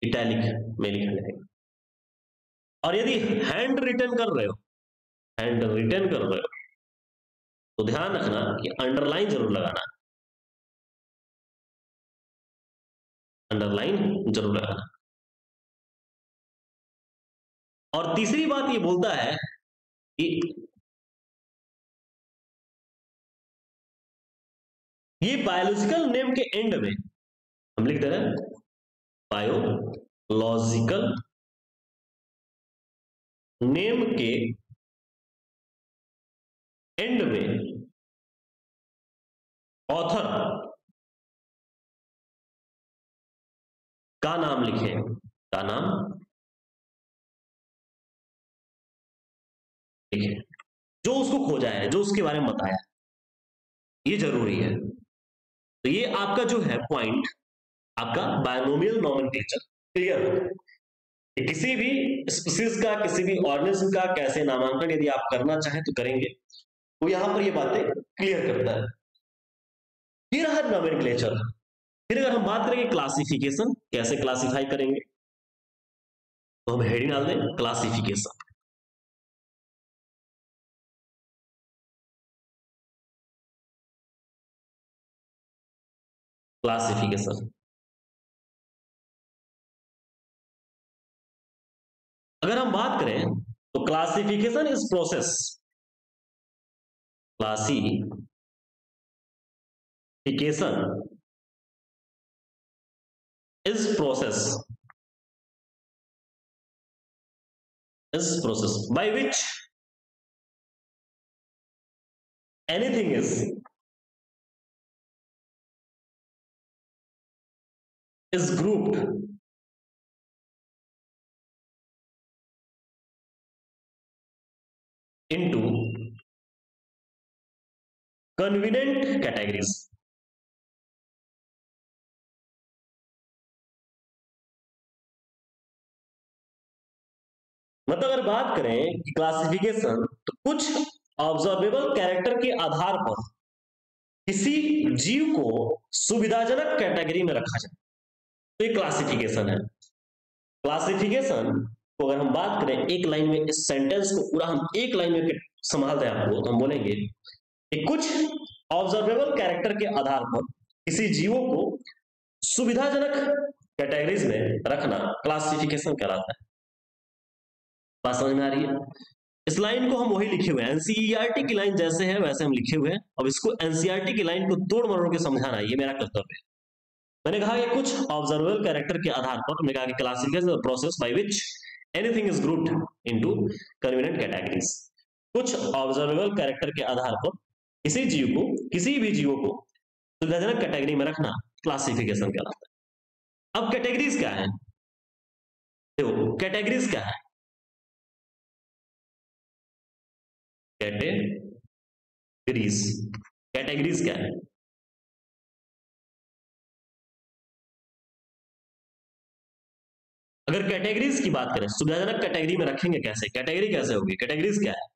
इटैलिक में लिखा जाएगा। और यदि हैंड रिटन कर रहे हो, हैंड रिटन कर रहे हो तो ध्यान रखना कि अंडरलाइन जरूर लगाना, अंडरलाइन जरूर लगाना। और तीसरी बात ये बोलता है कि ये बायोलॉजिकल नेम के एंड में हम लिख दे रहे हैं बायोलॉजिकल नेम के एंड में ऑथर का नाम लिखें, का नाम लिखें, जो उसको खोजा है, जो उसके बारे में बताया, ये जरूरी है। तो ये आपका जो है पॉइंट, आपका बायनोमियल नोमेनक्लेचर क्लियर। किसी भी स्पीसीज का, किसी भी ऑर्गेनिज्म का कैसे नामांकन यदि आप करना चाहें तो करेंगे, तो यहां पर ये बातें क्लियर करता है। फिर है नोमेनक्लेचर। फिर अगर हम बात करेंगे क्लासिफिकेशन, कैसे क्लासिफाई करेंगे, तो हम हेडिंग डाल दें क्लासिफिकेशन। क्लासिफिकेशन अगर हम बात करें तो classification is process, classification is process, by which anything is grouped into convenient categories। मतलब अगर बात करें कि क्लासिफिकेशन, तो कुछ ऑब्जर्वेबल कैरेक्टर के आधार पर किसी जीव को सुविधाजनक कैटेगरी में रखा जाए, तो ये क्लासिफिकेशन है। क्लासिफिकेशन को अगर हम बात करें एक लाइन में, इस सेंटेंस को पूरा हम एक लाइन में संभालते हैं आपको, तो हम बोलेंगे कि कुछ ऑब्जर्वेबल कैरेक्टर के आधार पर किसी जीवों को सुविधाजनक कैटेगरीज में रखना क्लासिफिकेशन कहलाता है। बात समझ में आ रही है? इस लाइन को हम वही लिखे हुए हैं, एनसीईआरटी की लाइन जैसे है वैसे हम लिखे हुए हैं। अब इसको एनसीईआरटी की लाइन को तोड़ मरोड़ के समझाना ये मेरा कर्तव्य है। मैंने कहा कि कुछ ऑब्जर्वेबल कैरेक्टर के आधार पर, मैंने कहा कि classification process by which anything is grouped into convenient categories. कुछ ऑब्जर्वेबल कैरेक्टर के आधार पर किसी भी जीव को सुविधाजनक कैटेगरी में रखना क्लासिफिकेशन कहलाता है। अब कैटेगरीज क्या है? देखो कैटेगरीज क्या है? कैटेगरीज कैटेगरीज क्या है? अगर कैटेगरीज की बात करें, सुविधाजनक कैटेगरी में रखेंगे कैसे? कैटेगरी कैसे होगी? कैटेगरीज क्या है?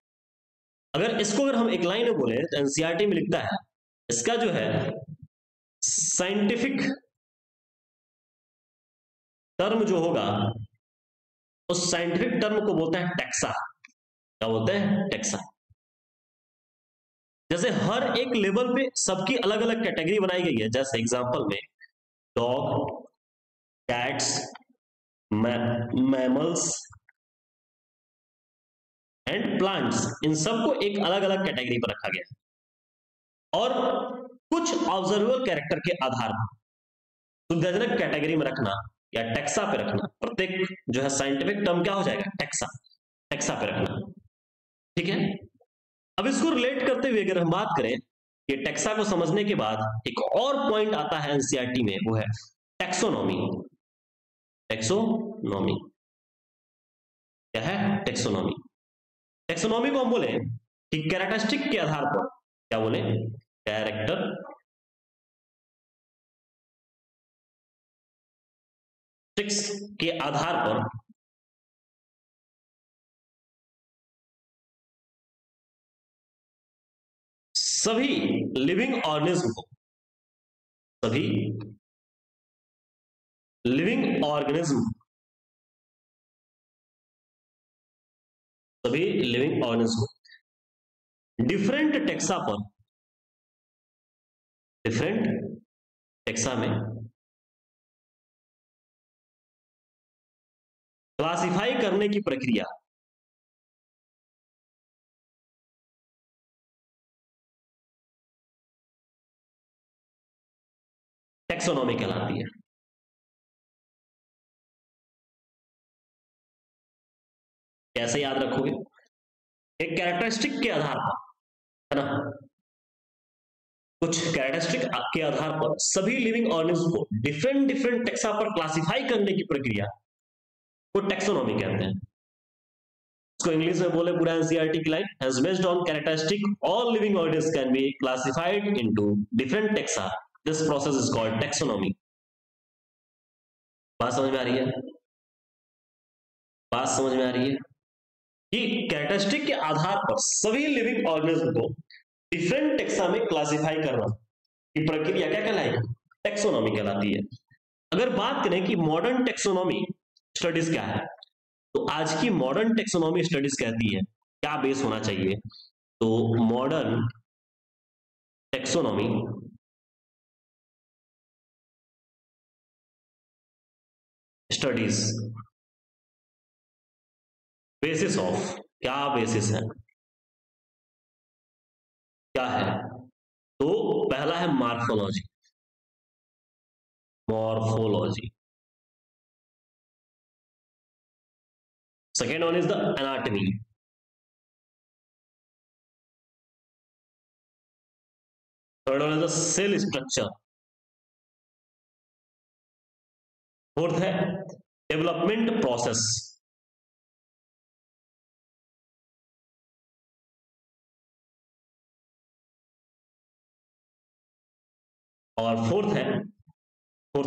अगर हम एक लाइन में बोले तो एनसीईआरटी में लिखता है, इसका जो है साइंटिफिक टर्म जो होगा, उस साइंटिफिक टर्म को बोलते हैं टैक्सा। क्या बोलते हैं? टैक्सा। जैसे हर एक लेवल पे सबकी अलग अलग कैटेगरी बनाई गई है। जैसे एग्जांपल में dog, cats, mammals and plants, इन सबको एक अलग अलग कैटेगरी पर रखा गया है। और कुछ ऑब्जर्वेबल कैरेक्टर के आधार पर सुविधाजनक कैटेगरी में रखना या टैक्सा पे रखना, प्रत्येक जो है साइंटिफिक टर्म क्या हो जाएगा? टैक्सा। टैक्सा पे रखना, ठीक है। अब इसको रिलेट करते हुए अगर हम बात करें कि टैक्सा को समझने के बाद एक और पॉइंट आता है एनसीईआरटी में, वो है टैक्सोनॉमी। टैक्सोनॉमी क्या है? टैक्सोनॉमी। टैक्सोनॉमी को हम बोले कि कैरेक्टरिस्टिक के आधार पर, क्या बोले? कैरेक्टर के आधार पर सभी लिविंग ऑर्गेनिज्म को, सभी लिविंग ऑर्गेनिज्म डिफरेंट टेक्सा में क्लासिफाई करने की प्रक्रिया टैक्सोनॉमी कहलाती है। कैसे याद रखोगे? एक कैरेक्टरिस्टिक के आधार पर, है ना, कुछ कैरेक्टरिस्टिक के आधार पर सभी लिविंग ऑर्गेनिज्म को डिफरेंट टेक्सा पर क्लासिफाई करने की प्रक्रिया को टैक्सोनॉमी कहते हैं। इसको इंग्लिश में बोले पूरा एनसीईआरटी की line, has based on characteristic all living organism can be classified into different taxa, this process is called taxonomy. बात समझ में आ रही है? बात समझ में आ रही है कि कैरेक्टरिस्टिक के आधार पर सभी लिविंग ऑर्गेनिज्म को डिफरेंट टेक्सा में क्लासिफाई करना की प्रक्रिया क्या कहलाएगी? टैक्सोनॉमी कहलाती है। अगर बात करें कि मॉडर्न टैक्सोनॉमी स्टडीज क्या है, तो आज की मॉडर्न टैक्सोनॉमी स्टडीज कहती है क्या बेस होना चाहिए? तो modern taxonomy studies basis of, क्या बेसिस है, क्या है? तो पहला है morphology, second one is the anatomy, third one is the cell structure, fourth है डेवलपमेंट प्रोसेस, और फोर्थ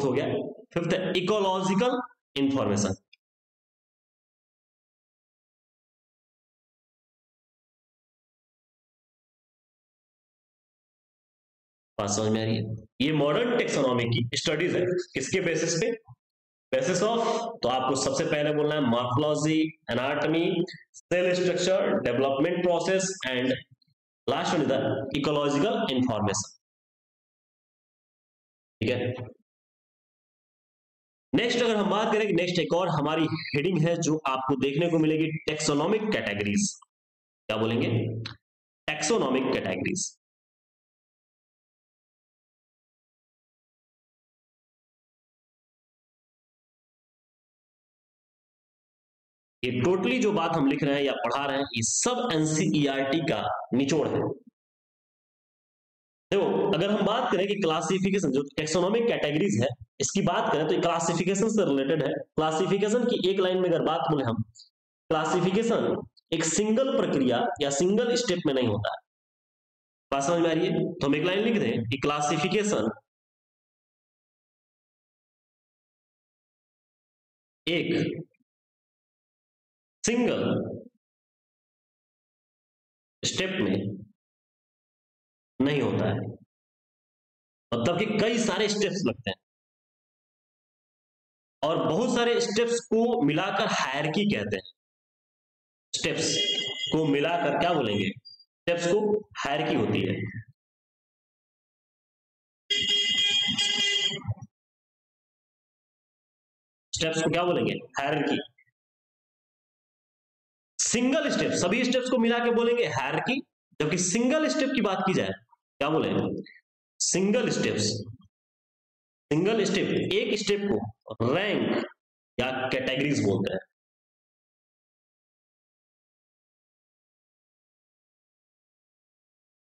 हो गया, फिफ्थ है इकोलॉजिकल इंफॉर्मेशन। बात समझ में आ रही है? ये मॉडर्न टेक्सोनॉमी की स्टडीज है, किसके बेसिस पे? बेसिस ऑफ, तो आपको सबसे पहले बोलना है morphology, anatomy, cell structure, development process and last one is the ecological information. ठीक है, नेक्स्ट अगर हम बात करें, नेक्स्ट एक और हमारी हेडिंग है जो आपको देखने को मिलेगी, टेक्सोनॉमिक कैटेगरीज। क्या बोलेंगे? Taxonomic categories. ये टोटली जो बात हम लिख रहे हैं या पढ़ा रहे हैं, ये सब एनसीईआरटी का निचोड़ है। देखो, अगर हम बात करें कि क्लासिफिकेशन, जो टेक्सोनॉमिक कैटेगरीज है, इसकी बात करें तो क्लासिफिकेशन से रिलेटेड है। क्लासिफिकेशन की एक लाइन में अगर बात बोले हम, क्लासिफिकेशन एक सिंगल प्रक्रिया या सिंगल स्टेप में नहीं होता है। बात समझ में आ रही है? तो हम एक लाइन लिख दें कि क्लासिफिकेशन एक सिंगल स्टेप में नहीं होता है, मतलब कि कई सारे स्टेप्स लगते हैं और बहुत सारे स्टेप्स को मिलाकर हायरार्की कहते हैं। स्टेप्स को मिलाकर क्या बोलेंगे? स्टेप्स को हायरार्की होती है। स्टेप्स को क्या बोलेंगे? हायरार्की। सिंगल स्टेप, सभी स्टेप्स को मिला के बोलेंगे हायरार्की, जबकि सिंगल स्टेप की बात की जाए क्या बोलेंगे? Single steps. सिंगल स्टेप, एक स्टेप को रैंक या कैटेगरीज बोलते हैं।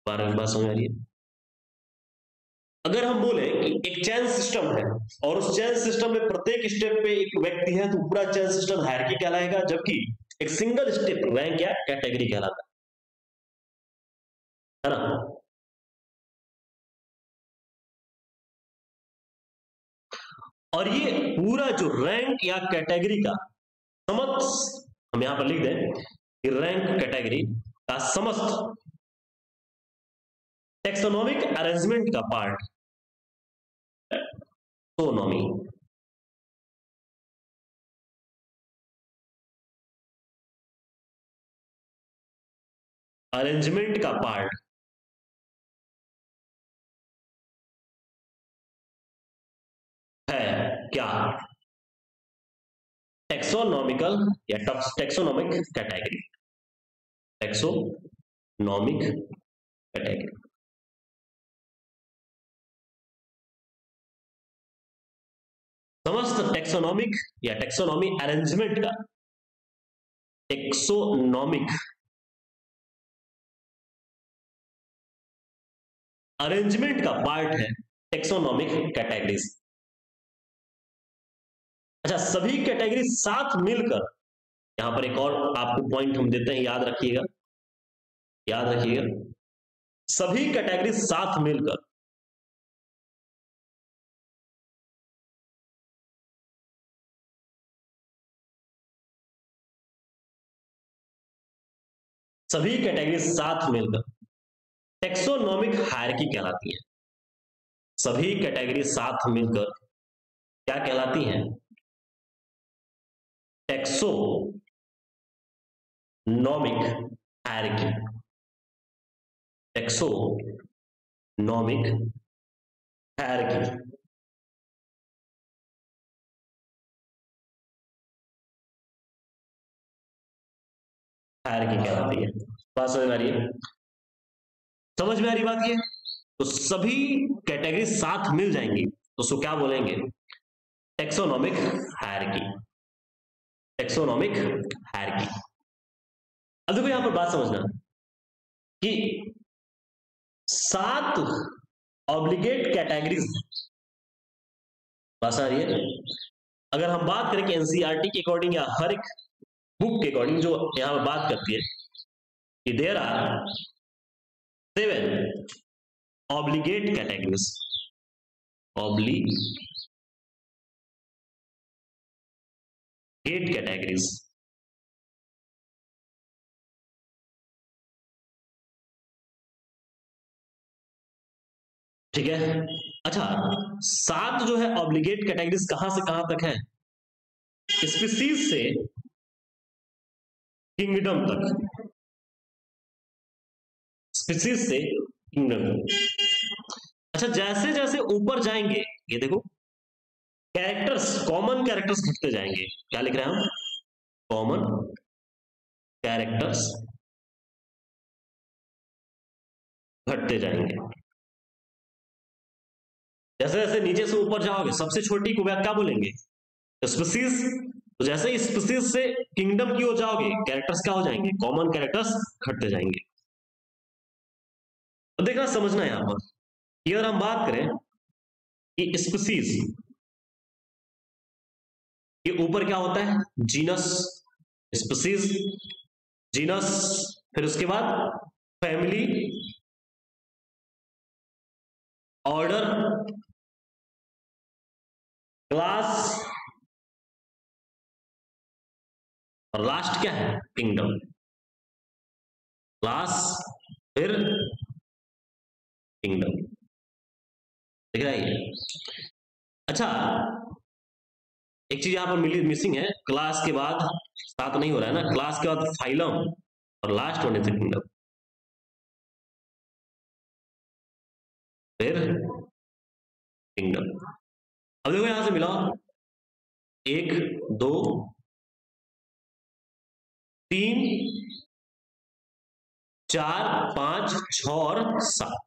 बात समझ आ रही है? अगर हम बोले कि एक चेन सिस्टम है और उस चेन सिस्टम में प्रत्येक स्टेप पे एक व्यक्ति है, तो पूरा चेन सिस्टम हायरार्की कहलाएगा, जबकि एक सिंगल स्टेप रैंक या कैटेगरी कहलाता है ना? और ये पूरा जो रैंक या कैटेगरी का समस्त, हम यहां पर लिख दें कि रैंक कैटेगरी का समस्त टेक्सोनॉमिक अरेंजमेंट का पार्ट टेक्सोनॉमी। अरेंजमेंट का पार्ट है क्या? टेक्सोनॉमिकल या टेक्सोनॉमिक कैटेगरी। Taxonomic category. समस्त टेक्सोनॉमिक या टेक्सोनॉमी अरेंजमेंट का, टेक्सोनॉमिक अरेंजमेंट का पार्ट है टेक्सोनॉमिक कैटेगरीज। अच्छा, सभी कैटेगरी साथ मिलकर, यहां पर एक और आपको पॉइंट हम देते हैं, याद रखिएगा, याद रखिएगा, सभी कैटेगरी साथ मिलकर सभी कैटेगरी साथ मिलकर टेक्सोनॉमिक हायरार्की कहलाती है। सभी कैटेगरी साथ मिलकर क्या कहलाती हैं? Taxonomic hierarchy. Taxonomic hierarchy. Hierarchy कहलाती है। बात समझ में आ रही है? समझ में आ रही बात ये? तो सभी कैटेगरी साथ मिल जाएंगी तो उसको क्या बोलेंगे? Taxonomic hierarchy. Taxonomic hierarchy. अब देखो यहां पर बात समझना कि 7 ऑब्लिगेट कैटेगरीज। बात आ रही है? अगर हम बात करें कि एनसीईआरटी के अकॉर्डिंग या हर एक बुक के अकॉर्डिंग जो यहां पर बात करती है कि there are 7 obligate categories. Obligate categories. ठीक है? अच्छा, 7 जो है ऑब्लिगेट कैटेगरीज कहां से कहां तक है? स्पीसीज से किंगडम तक। स्पीसीज से किंगडम। अच्छा, जैसे जैसे ऊपर जाएंगे, ये देखो कैरेक्टर्स, कॉमन कैरेक्टर्स घटते जाएंगे। क्या लिख रहे हैं हम? कॉमन कैरेक्टर्स घटते जाएंगे। जैसे जैसे नीचे से ऊपर जाओगे, सबसे छोटी को क्या बोलेंगे? स्पीसीज। तो जैसे ही स्पीसीज से किंगडम की ओर जाओगे, कैरेक्टर्स क्या हो जाएंगे? कॉमन कैरेक्टर्स घटते जाएंगे। तो देखना, समझना यहां पर, अगर हम बात करें कि स्पीसीज के ऊपर क्या होता है? जीनस, स्पीसीज, जीनस, फिर उसके बाद फैमिली, ऑर्डर, क्लास, और लास्ट क्या है? किंगडम। क्लास, फिर किंगडम। दिख रहा है ये? अच्छा, एक चीज यहां पर मिसिंग है, क्लास के बाद साथ नहीं हो रहा है ना, क्लास के बाद फाइलम और लास्ट होने से किंगडम, फिर किंगडम। अब देखो यहां से मिला 1 2 3 4 5 6 और 7,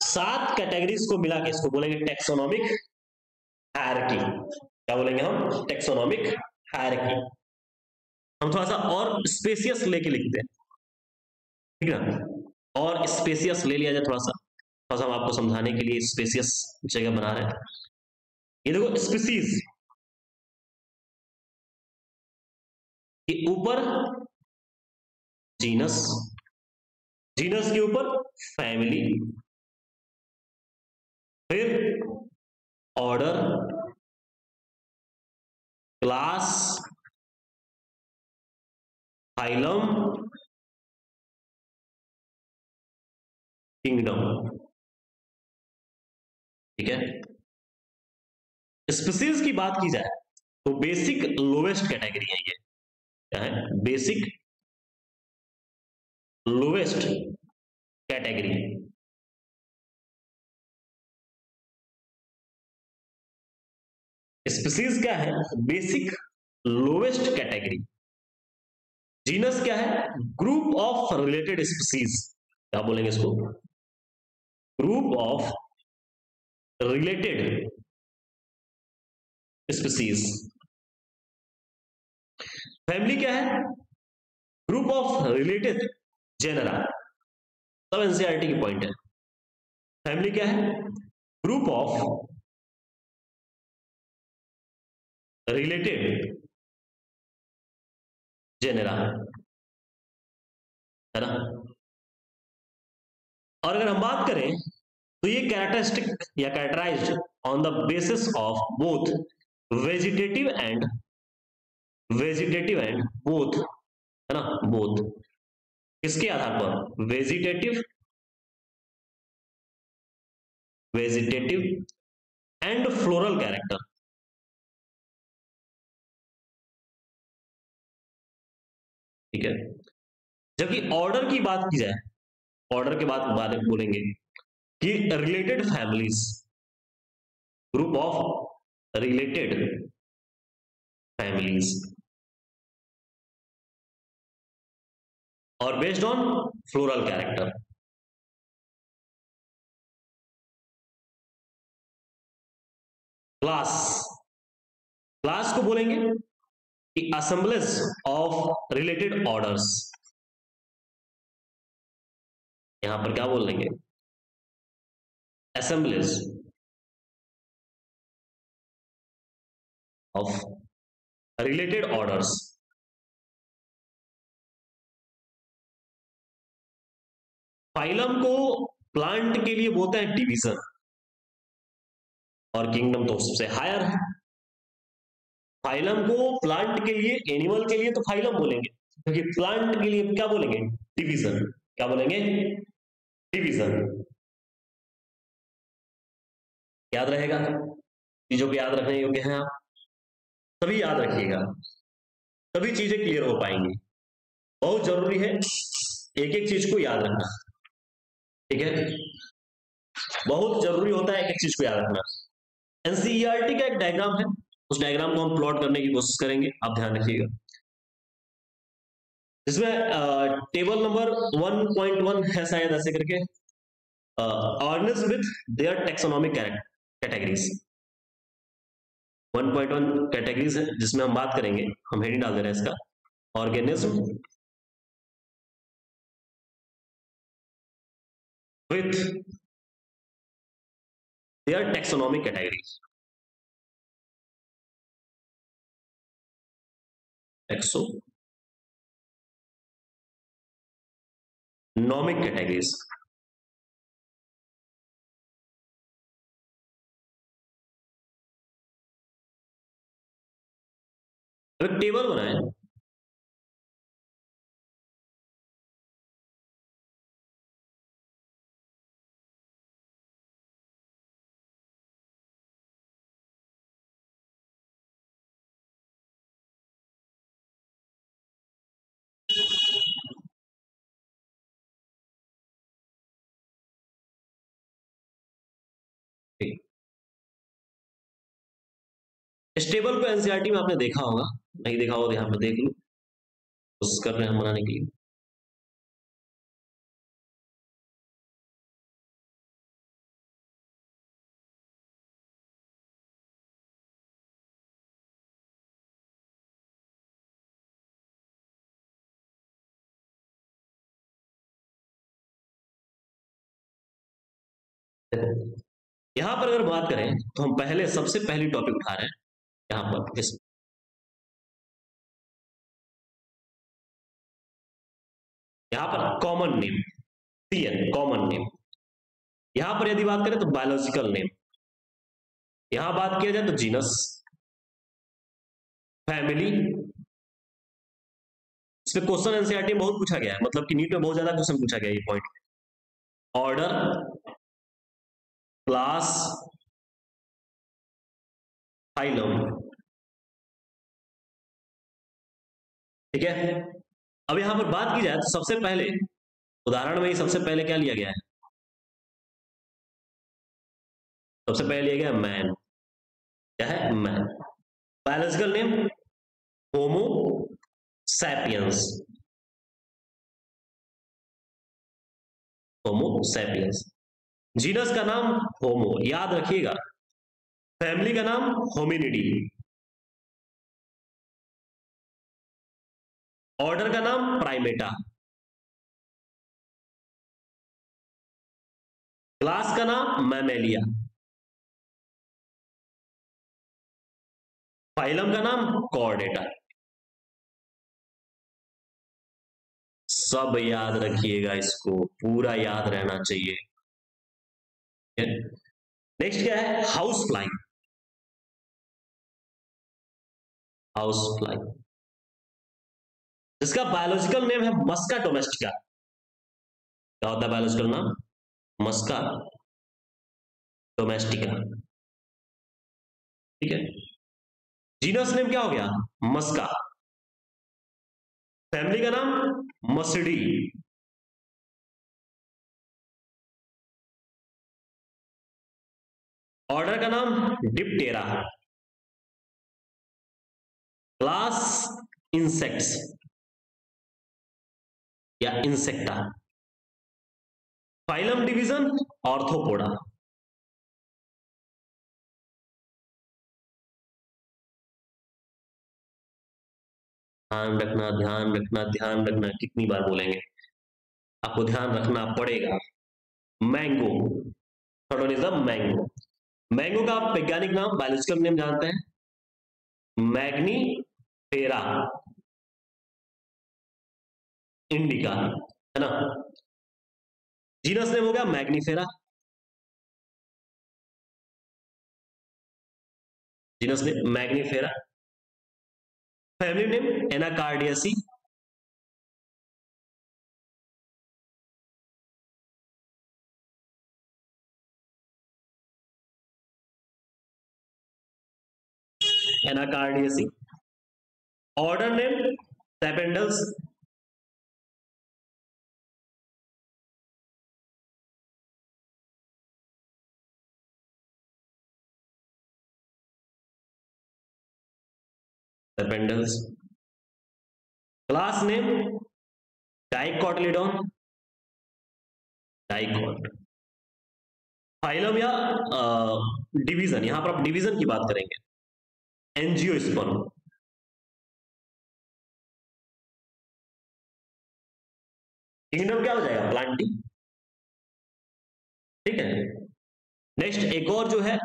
7 कैटेगरीज को मिला के इसको बोलेंगे टेक्सोनॉमिक हायरार्की। क्या बोलेंगे हम? Taxonomic hierarchy. हम थोड़ा सा और स्पेसियस लेके लिखते हैं, ठीक है ना? और स्पेसियस ले लिया जाए थोड़ा सा हम आपको समझाने के लिए स्पेसियस जगह बना रहे हैं। ये देखो, स्पीसीज के ऊपर जीनस, जीनस के ऊपर फैमिली, फिर ऑर्डर, क्लास, फाइलम, किंगडम। ठीक है? स्पीसीज की बात की जाए तो बेसिक लोवेस्ट कैटेगरी है ये। क्या है? Basic lowest category. स्पीसीज क्या है? Basic lowest category. जीनस क्या है? Group of related species. क्या बोलेंगे इसको? Group of related species. Family क्या है? Group of related genera. सब एनसीईआरटी की पॉइंट है। फैमिली क्या है? ग्रुप ऑफ रिलेटेड जेनरा, है ना? और अगर हम बात करें तो ये कैरेक्टरिस्टिक या characterised on the basis of both vegetative and both, है ना? बोथ किसके आधार पर? Vegetative and floral character. ठीक है? जबकि ऑर्डर की बात की जाए, ऑर्डर के बाद बोलेंगे कि related families, group of related families, और based on floral character. Class, class को बोलेंगे कि असेंबलेज ऑफ रिलेटेड ऑर्डर्स। यहां पर क्या बोल लेंगे? Assemblage of related orders. Phylum को प्लांट के लिए बोलते हैं डिवीजन, और किंगडम तो सबसे हायर है। फाइलम को प्लांट के लिए, एनिमल के लिए तो फाइलम बोलेंगे, क्योंकि प्लांट के लिए क्या बोलेंगे? डिवीजन। क्या बोलेंगे? डिवीजन। याद रहेगा? चीजों को याद रखने योग्य हैं आप सभी, याद रखिएगा, सभी चीजें क्लियर हो पाएंगी। बहुत जरूरी है एक एक चीज को याद रखना। ठीक है? बहुत जरूरी होता है एक एक चीज को याद रखना। एनसीईआरटी का एक डायग्राम है, उस डायग्राम को हम प्लॉट करने की कोशिश करेंगे, आप ध्यान रखिएगा। इसमें टेबल नंबर 1.1 है शायद, ऐसे करके, organism with their taxonomic categories. 1.1 categories है जिसमें हम बात करेंगे, हम हेडिंग डाल दे रहे हैं इसका, organism with their taxonomic categories. Taxonomic categories. एक टेबल बनाए, इस टेबल को एनसीईआरटी में आपने देखा होगा, नहीं देखा होगा तो यहाँ पर देख लो, कोशिश कर रहे हैं हम बनाने के लिए। यहां पर अगर बात करें तो हम पहले सबसे पहली टॉपिक उठा रहे हैं यहां पर, इस यहां पर common name, CN common name. यहां पर यदि बात करें तो बायोलॉजिकल नेम, यहां बात किया जाए तो जीनस, फैमिली। इसमें क्वेश्चन एनसीईआरटी में बहुत पूछा गया है, मतलब कि नीट में बहुत ज्यादा क्वेश्चन पूछा गया है ये पॉइंट। ऑर्डर, क्लास, फाइलम, ठीक है। अब यहां पर बात की जाए तो सबसे पहले उदाहरण में ही सबसे पहले क्या लिया गया है, सबसे पहले लिया गया मैन। क्या है? Man. Biological name Homo sapiens, Homo sapiens. Genus का नाम होमो, याद रखिएगा। फैमिली का नाम होमिनिडी। ऑर्डर का नाम प्राइमेटा। क्लास का नाम मैमेलिया। फाइलम का नाम कॉर्डेटा। सब याद रखिएगा, इसको पूरा याद रहना चाहिए। नेक्स्ट क्या है? House fly. हाउस फ्लाई जिसका बायोलॉजिकल नेम है मस्का डोमेस्टिका। क्या होता है बायोलॉजिकल नाम? मस्का डोमेस्टिका, ठीक है। जीनस नेम क्या हो गया? मस्का। फैमिली का नाम मसडी। ऑर्डर का नाम डिप्टेरा। क्लास इंसेक्ट्स या इंसेक्टा। Phylum division arthropoda. ध्यान रखना, ध्यान रखना, ध्यान रखना, कितनी बार बोलेंगे, आपको ध्यान रखना पड़ेगा। Mango, third one is the mango. Mango का आप वैज्ञानिक नाम, बायोलॉजिकल नेम जानते हैं? मैग्नीफेरा इंडिका, है ना। जीनस नेम हो गया Mangifera. Genus name Mangifera. Family name Anacardiaceae. Anacardiaceae. Order name Sapindales. Sapindales. Class name dicotyledon, dicot. Phylum या डिवीजन, यहां पर आप डिवीजन की बात करेंगे, एंजियोस्पर्म। किंगडम क्या हो जाएगा, प्लांटी। ठीक है। नेक्स्ट एक और जो है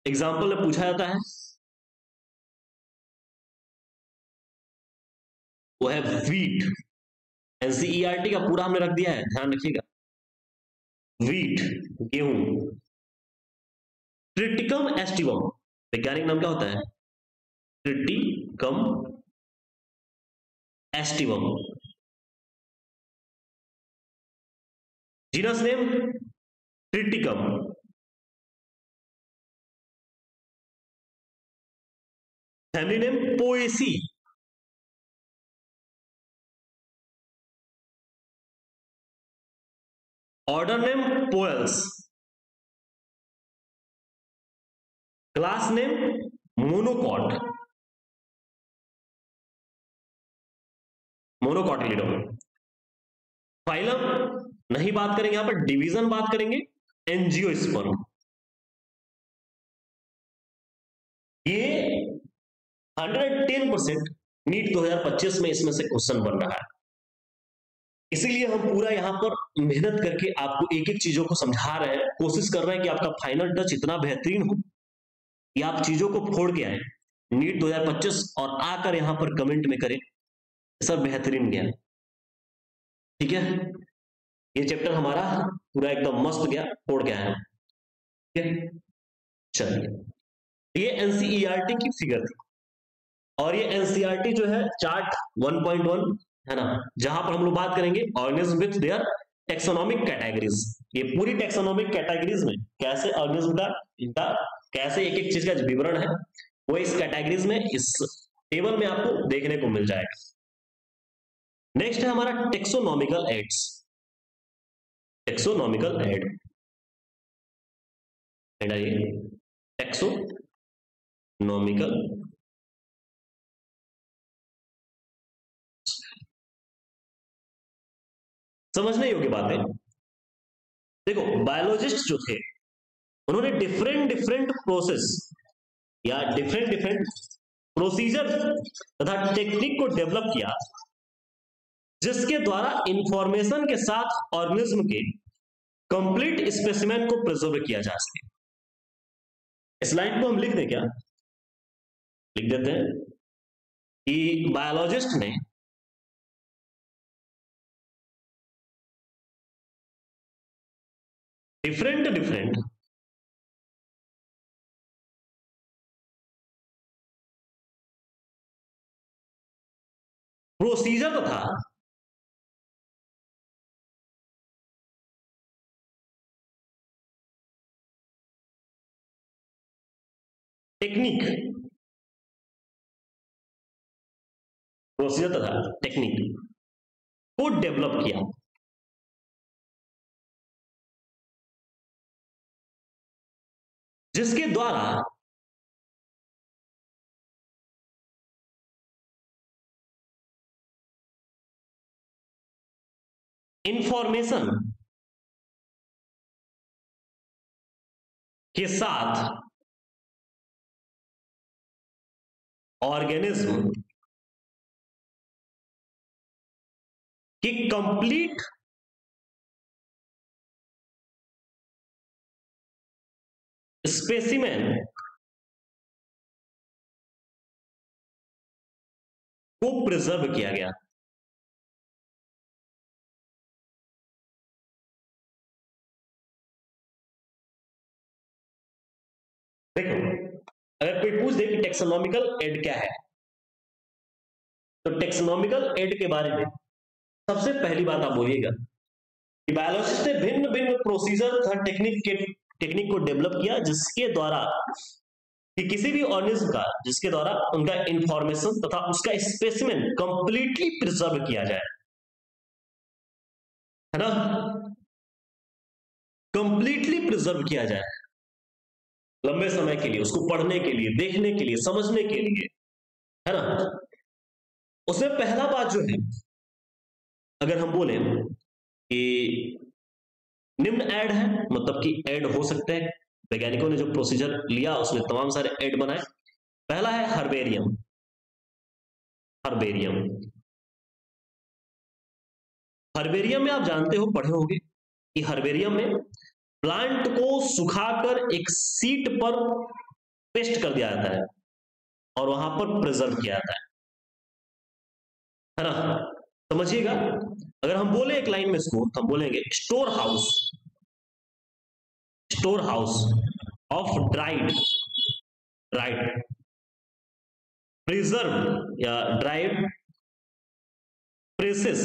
एग्जाम्पल में पूछा जाता है वो है वीट। एनसीईआरटी का पूरा हमने रख दिया है, ध्यान रखिएगा। वीट, गेहूं। ट्रिटिकम एस्टिवम, वैज्ञानिक नाम क्या होता है, Triticum aestivum. Genus name Triticum. Family name Poaceae. Order name Poales. Class name monocot, monocotyledon. Phylum नहीं बात करेंगे, यहां पर डिवीजन बात करेंगे, एंजियोस्पर्म। ये 110% नीट 2025 में इसमें से क्वेश्चन बन रहा है। इसीलिए हम पूरा यहां पर मेहनत करके आपको एक एक चीजों को समझा रहे हैं, कोशिश कर रहे हैं कि आपका फाइनल टच इतना बेहतरीन हो कि आप चीजों को फोड़ के आए नीट 2025 और आकर यहां पर कमेंट में करें सर बेहतरीन गया। ठीक है, ये चैप्टर हमारा पूरा एकदम मस्त गया, फोड़ के आया। ठीक है, चलिए। ये एनसीईआरटी की फिगर थी और ये एनसीईआरटी जो है चार्ट 1.1 है ना, जहां पर हम लोग बात करेंगे organism with their taxonomic categories. ये पूरी टेक्सोनोमिक कैटेगरीज में कैसे ऑर्गेनिज्म का इनका कैसे एक एक चीज का विवरण है वो इस कैटेगरीज में, इस टेबल में आपको देखने को मिल जाएगा। नेक्स्ट है हमारा taxonomical aids. Taxonomical aid, taxonomical समझने योग्य बातें। देखो बायोलॉजिस्ट जो थे उन्होंने डिफरेंट डिफरेंट प्रोसेस या डिफरेंट डिफरेंट प्रोसीजर तथा टेक्निक को डेवलप किया जिसके द्वारा इंफॉर्मेशन के साथ ऑर्गेनिज्म के कंप्लीट स्पेसिमेन को प्रिजर्व किया जा सके। इस लाइन को हम लिख दें क्या, लिख देते हैं कि बायोलॉजिस्ट ने डिफरेंट डिफरेंट प्रोसीजर तथा टेक्निक, प्रोसीजर तथा टेक्निक को डेवलप किया जिसके द्वारा इंफॉर्मेशन के साथ ऑर्गेनिज्म की कंप्लीट स्पेसिमेन को प्रिजर्व किया गया। देखो अगर कोई पूछ दे कि टेक्सोनोमिकल एड क्या है, तो टेक्सोनोमिकल एड के बारे में सबसे पहली बात आप बोलिएगा कि बायोलॉजिस्ट ने भिन्न भिन्न प्रोसीजर तथा टेक्निक को डेवलप किया जिसके द्वारा कि किसी भी ऑर्गेनिज्म का जिसके द्वारा उनका इंफॉर्मेशन तथा उसका स्पेसिमेन कंप्लीटली प्रिजर्व किया जाए, है ना, कंप्लीटली प्रिजर्व किया जाए लंबे समय के लिए, उसको पढ़ने के लिए, देखने के लिए, समझने के लिए। है ना। उसमें पहला बात जो है, अगर हम बोले कि निम्न ऐड है, मतलब कि ऐड हो सकते हैं, वैज्ञानिकों ने जो प्रोसीजर लिया उसमें तमाम सारे ऐड बनाए। पहला है हर्बेरियम। हर्बेरियम हर्बेरियम में आप जानते हो, पढ़े होंगे कि हर्बेरियम में प्लांट को सुखाकर एक सीट पर पेस्ट कर दिया जाता है और वहां पर प्रिजर्व किया जाता है ना। समझिएगा, अगर हम बोले एक लाइन में इसको, तो हम बोलेंगे store house. Store house of dried dried preserve या dried presses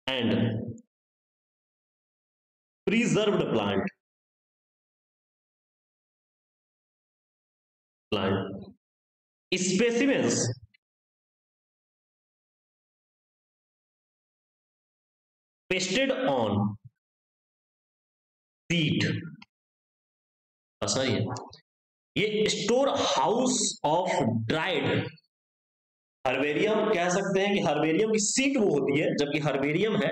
and preserved plant specimens pasted on sheet. आसान है ये। Store house of dried herbarium, कह सकते हैं कि हर्बेरियम की सीट वो होती है, जबकि हर्बेरियम है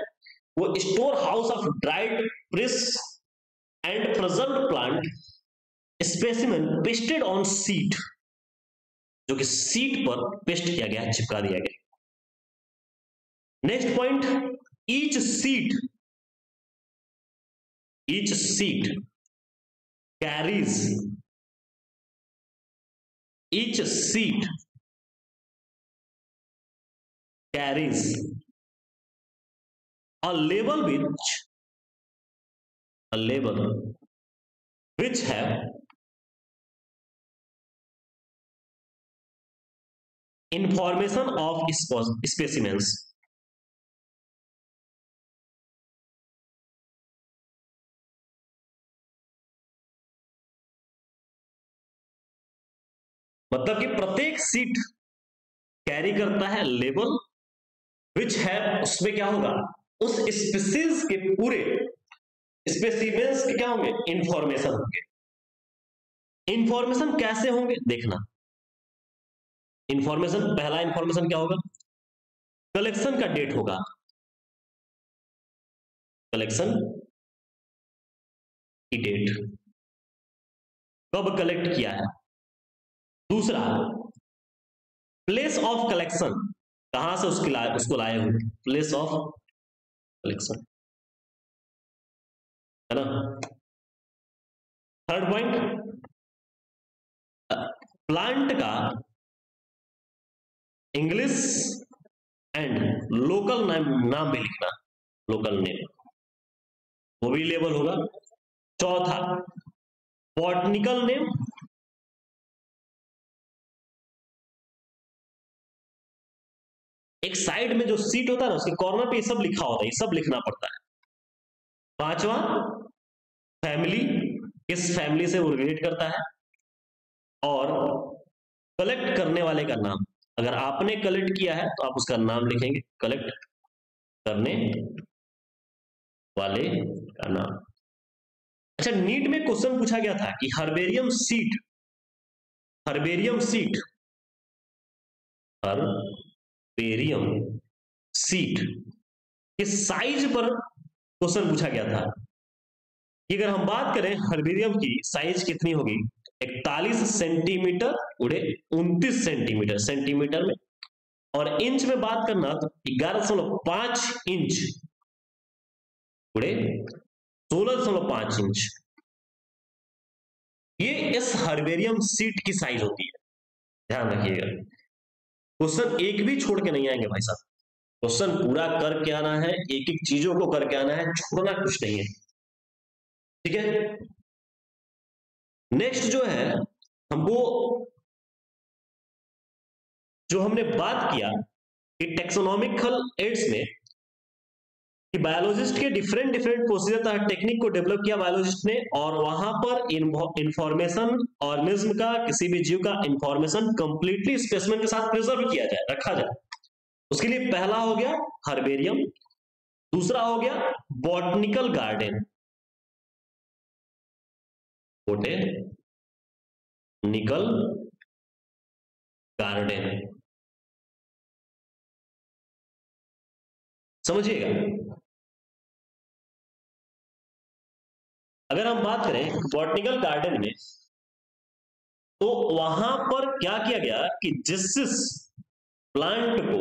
वो store house of dried press and preserved plant specimen pasted on seat, जो कि सीट पर पेस्ट किया गया, चिपका दिया गया। Next point, each seat carries each seat carries a label which have information of specimens। मतलब कि प्रत्येक सीट कैरी करता है लेबल विच है, उसमें क्या होगा, उस स्पीसीज के पूरे स्पेसिमेंस के क्या होंगे, इंफॉर्मेशन होंगे। इंफॉर्मेशन कैसे होंगे देखना। इंफॉर्मेशन, पहला इंफॉर्मेशन क्या होगा, कलेक्शन का डेट होगा, कलेक्शन की डेट, कब कलेक्ट किया है। दूसरा, प्लेस ऑफ कलेक्शन, कहां से उसको लाए हुए, प्लेस ऑफ कलेक्शन, है ना। थर्ड पॉइंट, प्लांट का इंग्लिश एंड लोकल नाम भी लिखना, लोकल नेम, वो भी लेबल होगा। चौथा, बॉटनिकल नेम, एक साइड में जो सीट होता है ना, उसके कॉर्नर पे ये सब लिखा होता है, ये सब लिखना पड़ता है। पांचवा, फैमिली, किस फैमिली से वो रिलेट करता है, और कलेक्ट करने वाले का नाम, अगर आपने कलेक्ट किया है तो आप उसका नाम लिखेंगे, कलेक्ट करने वाले का नाम। अच्छा, नीट में क्वेश्चन पूछा गया था कि हर्बेरियम सीट के साइज पर क्वेश्चन पूछा गया था कि अगर हम बात करें हर्बेरियम की साइज कितनी होगी, 41 सेंटीमीटर उड़े 29 सेंटीमीटर, सेंटीमीटर में, और इंच में बात करना तो 11.5 इंच उड़े 16.5 इंच। ये इस हर्बेरियम सीट की साइज होती है, ध्यान रखिएगा। क्वेश्चन एक भी छोड़ के नहीं आएंगे भाई साहब, क्वेश्चन पूरा करके आना है, एक एक चीजों को करके आना है, छोड़ना कुछ नहीं है, ठीक है। नेक्स्ट जो है, हमको जो हमने बात किया कि टेक्सोनॉमिकल एड्स में कि बायोलॉजिस्ट के डिफरेंट प्रोसीजर टेक्निक को डेवलप किया बायोलॉजिस्ट ने, और वहां पर इंफॉर्मेशन, ऑर्गेनिज्म का, किसी भी जीव का इंफॉर्मेशन कंप्लीटली स्पेसिमेन के साथ प्रिजर्व किया जाए, रखा जाए। उसके लिए पहला हो गया हर्बेरियम, दूसरा हो गया बॉटनिकल गार्डन, बोटेनिकल गार्डन, समझिएगा। अगर हम बात करें बॉटनिकल गार्डन में, तो वहां पर क्या किया गया कि जिस प्लांट को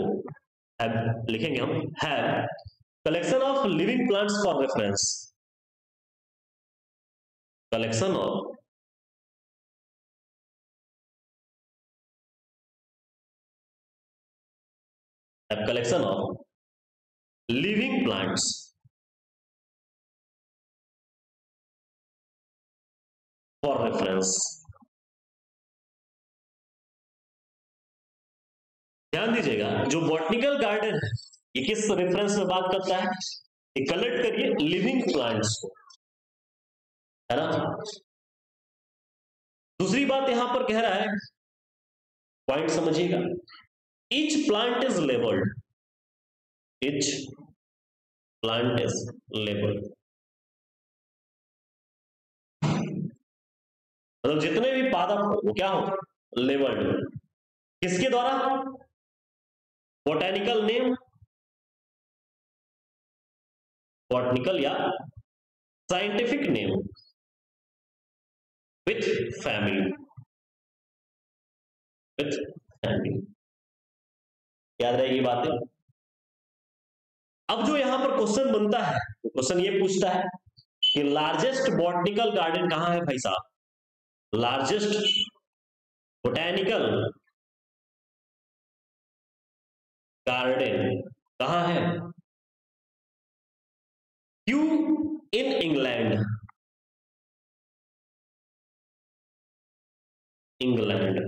लिखेंगे हम have collection of living plants for reference, collection of collection of living plants for reference। ध्यान दीजिएगा, जो बॉटनिकल गार्डन है ये किस रेफरेंस में बात करता है, ये कलेक्ट करिए लिविंग प्लांट्स को, है ना। दूसरी बात यहां पर कह रहा है, पॉइंट समझिएगा, each plant is labeled, each plant is labeled, मतलब जितने भी पादप हो वो क्या हो, लेबल्ड, किसके द्वारा, बोटेनिकल नेम, बॉटनिकल या scientific name, with family, with family, याद रहेगी बातें। अब जो यहां पर क्वेश्चन बनता है, क्वेश्चन ये पूछता है कि लार्जेस्ट बॉटनिकल गार्डन कहां है भाई साहब, लार्जेस्ट बोटेनिकल गार्डन कहां है, क्यू इन इंग्लैंड, इंग्लैंड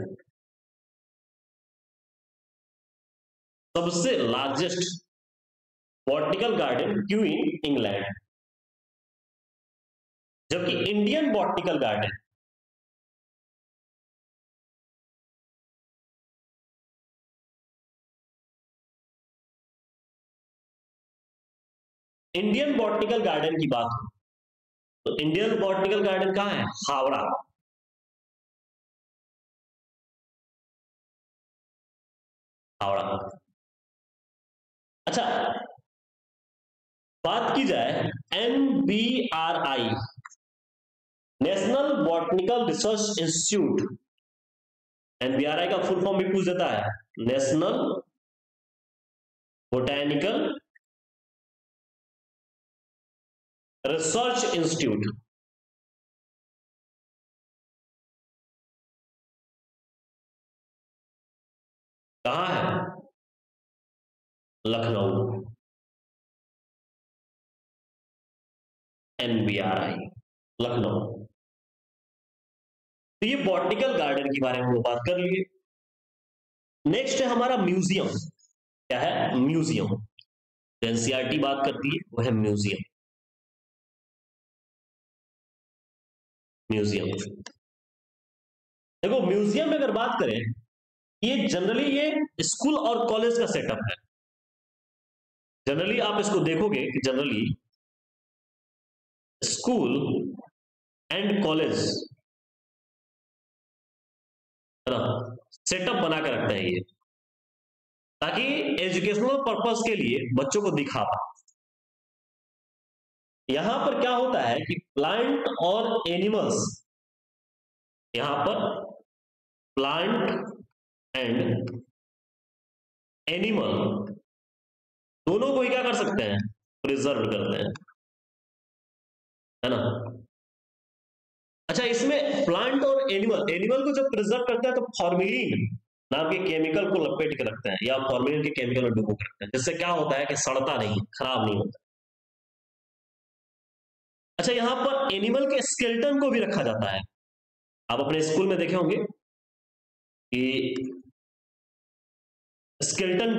सबसे largest botanical garden Kew in England, जबकि Indian botanical garden Indian botanical garden की बात हो तो इंडियन बॉटनिकल गार्डन कहां है, हावड़ा, हावड़ा। अच्छा, बात की जाए NBRI, national botanical research institute, NBRI का फुल फॉर्म भी पूछ देता है, नेशनल बोटेनिकल रिसर्च इंस्टीट्यूट, कहां है, लखनऊ, NBRI लखनऊ। तो ये बॉटनिकल गार्डन के बारे में बात कर लिए। नेक्स्ट है हमारा म्यूजियम, क्या है, म्यूजियम, एनसीईआरटी बात करती है वो है म्यूजियम, म्यूजियम। देखो म्यूजियम में अगर बात करें, ये जनरली ये स्कूल और कॉलेज का सेटअप है, जनरली आप इसको देखोगे कि जनरली स्कूल एंड कॉलेज है ना, सेटअप बना कर रखते हैं ये, ताकि एजुकेशनल पर्पस के लिए बच्चों को दिखा पाए। यहां पर क्या होता है कि प्लांट और एनिमल्स, यहां पर प्लांट एंड एनिमल दोनों को ही क्या कर सकते हैं, प्रिजर्व करते हैं, है ना। अच्छा, इसमें प्लांट और एनिमल, एनिमल को जब प्रिजर्व करते हैं तो फॉर्मेलिन नाम के केमिकल को लपेट के रखते हैं या फॉर्मेलिन के केमिकल में डुबो के रखते हैं, जिससे क्या होता है कि सड़ता नहीं, खराब नहीं होता। अच्छा, यहां पर एनिमल के स्केलेटन को भी रखा जाता है, आप अपने स्कूल में देखे होंगे कि स्केलेटन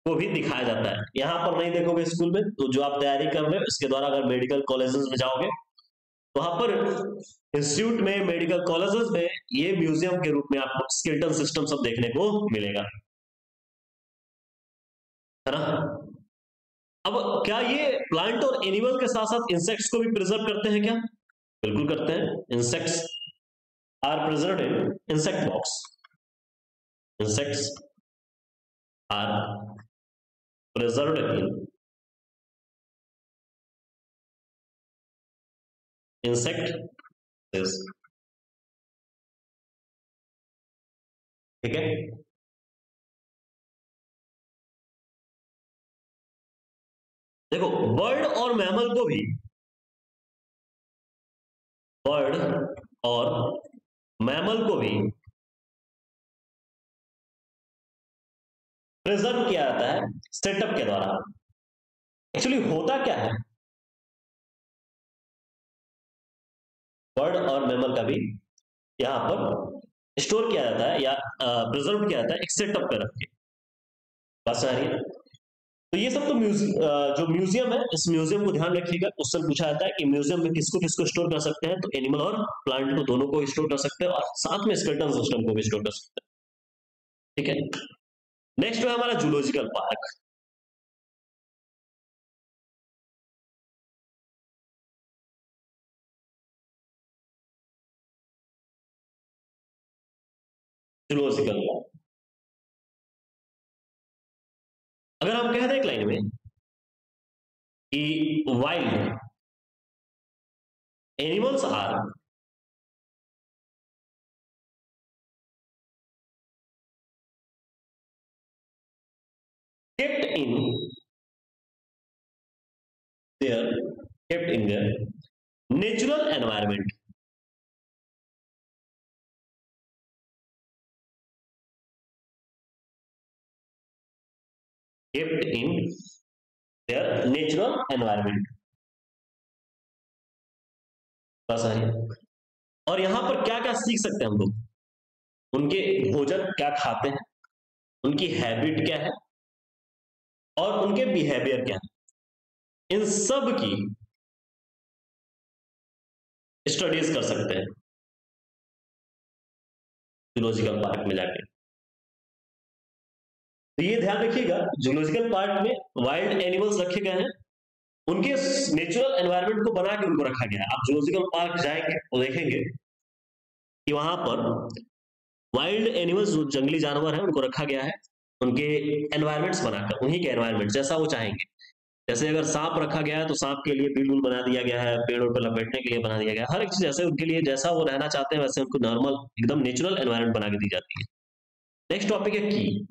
को भी दिखाया जाता है, यहां पर नहीं देखोगे स्कूल में। तो जो आप तैयारी कर रहे हो इसके द्वारा अगर मेडिकल कॉलेजेस में जाओगे तो वहां पर इंस्टीट्यूट में, मेडिकल कॉलेजेस में ये म्यूजियम के रूप में आपको स्केलेटन सिस्टम सब देखने को मिलेगा, है ना। अब क्या ये प्लांट और एनिमल के साथ साथ इंसेक्ट्स को भी प्रिजर्व करते हैं क्या, बिल्कुल करते हैं। Insects are preserved in insect box, insects are preserved in insect cells। ठीक है, देखो बर्ड और मैमल को भी, बर्ड और मैमल को भी प्रिजर्व किया जाता है सेटअप के द्वारा। एक्चुअली होता क्या है, बर्ड और मैमल का भी यहां पर स्टोर किया जाता है या प्रिजर्व किया जाता है एक सेटअप पे रख के। बात आ रही है? तो ये सब तो जो म्यूजियम है, इस म्यूजियम को ध्यान रखिएगा। क्वेश्चन पूछा जाता है कि म्यूजियम में किसको किसको स्टोर कर सकते हैं, तो एनिमल और प्लांट को दोनों को स्टोर कर सकते हैं और साथ में स्केलेटन सिस्टम को भी स्टोर कर सकते हैं। ठीक है, नेक्स्ट है हमारा जूलॉजिकल पार्क। जूलॉजिकल पार्क, अगर हम कह दें एक लाइन में कि wild animals are kept in their kept in their natural environment, kept in their natural environment। बस आ रही है। और यहां पर क्या क्या सीख सकते हैं हम लोग, उनके भोजन क्या खाते हैं, उनकी हैबिट क्या है और उनके बिहेवियर क्या है, इन सब की स्टडीज कर सकते हैं जूलॉजिकल पार्क में जाके। तो ये ध्यान रखिएगा, जूलॉजिकल पार्क में वाइल्ड एनिमल्स रखे गए हैं, उनके नेचुरल एनवायरनमेंट को बना के उनको रखा गया है। आप जूलॉजिकल पार्क जाएंगे तो देखेंगे कि वहां पर वाइल्ड एनिमल्स जो जंगली जानवर हैं उनको रखा गया है, उनके एनवायरमेंट्स बनाकर, उन्हीं के एनवायरमेंट जैसा वो चाहेंगे। जैसे अगर सांप रखा गया है तो सांप के लिए बिल बना दिया गया है, पेड़ों पर लपेटने के लिए बना दिया गया है, हर एक चीज जैसे उनके लिए जैसा वो रहना चाहते हैं वैसे उनको नॉर्मल एकदम नेचुरल एनवायरमेंट बना के दी जाती है। नेक्स्ट टॉपिक है की।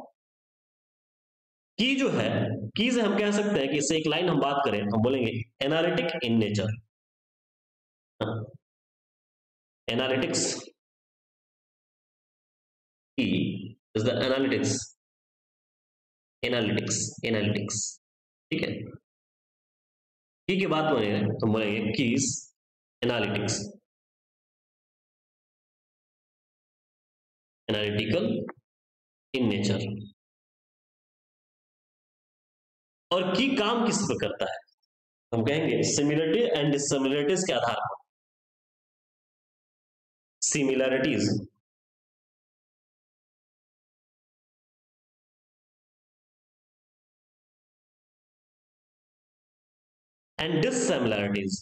की जो है, की से हम कह सकते हैं कि इससे एक लाइन हम बात करें हम बोलेंगे एनालिटिक इन नेचर। एनालिटिक्स की is the analytics, analytics analytics. ठीक है, की की बात बोलेंगे तो बोलेंगे keys analytics, analytical in nature. और की काम किस पर करता है, हम कहेंगे सिमिलरिटी एंड डिसिमिलरिटीज के आधार पर। सिमिलरिटीज एंड डिसिमिलरिटीज,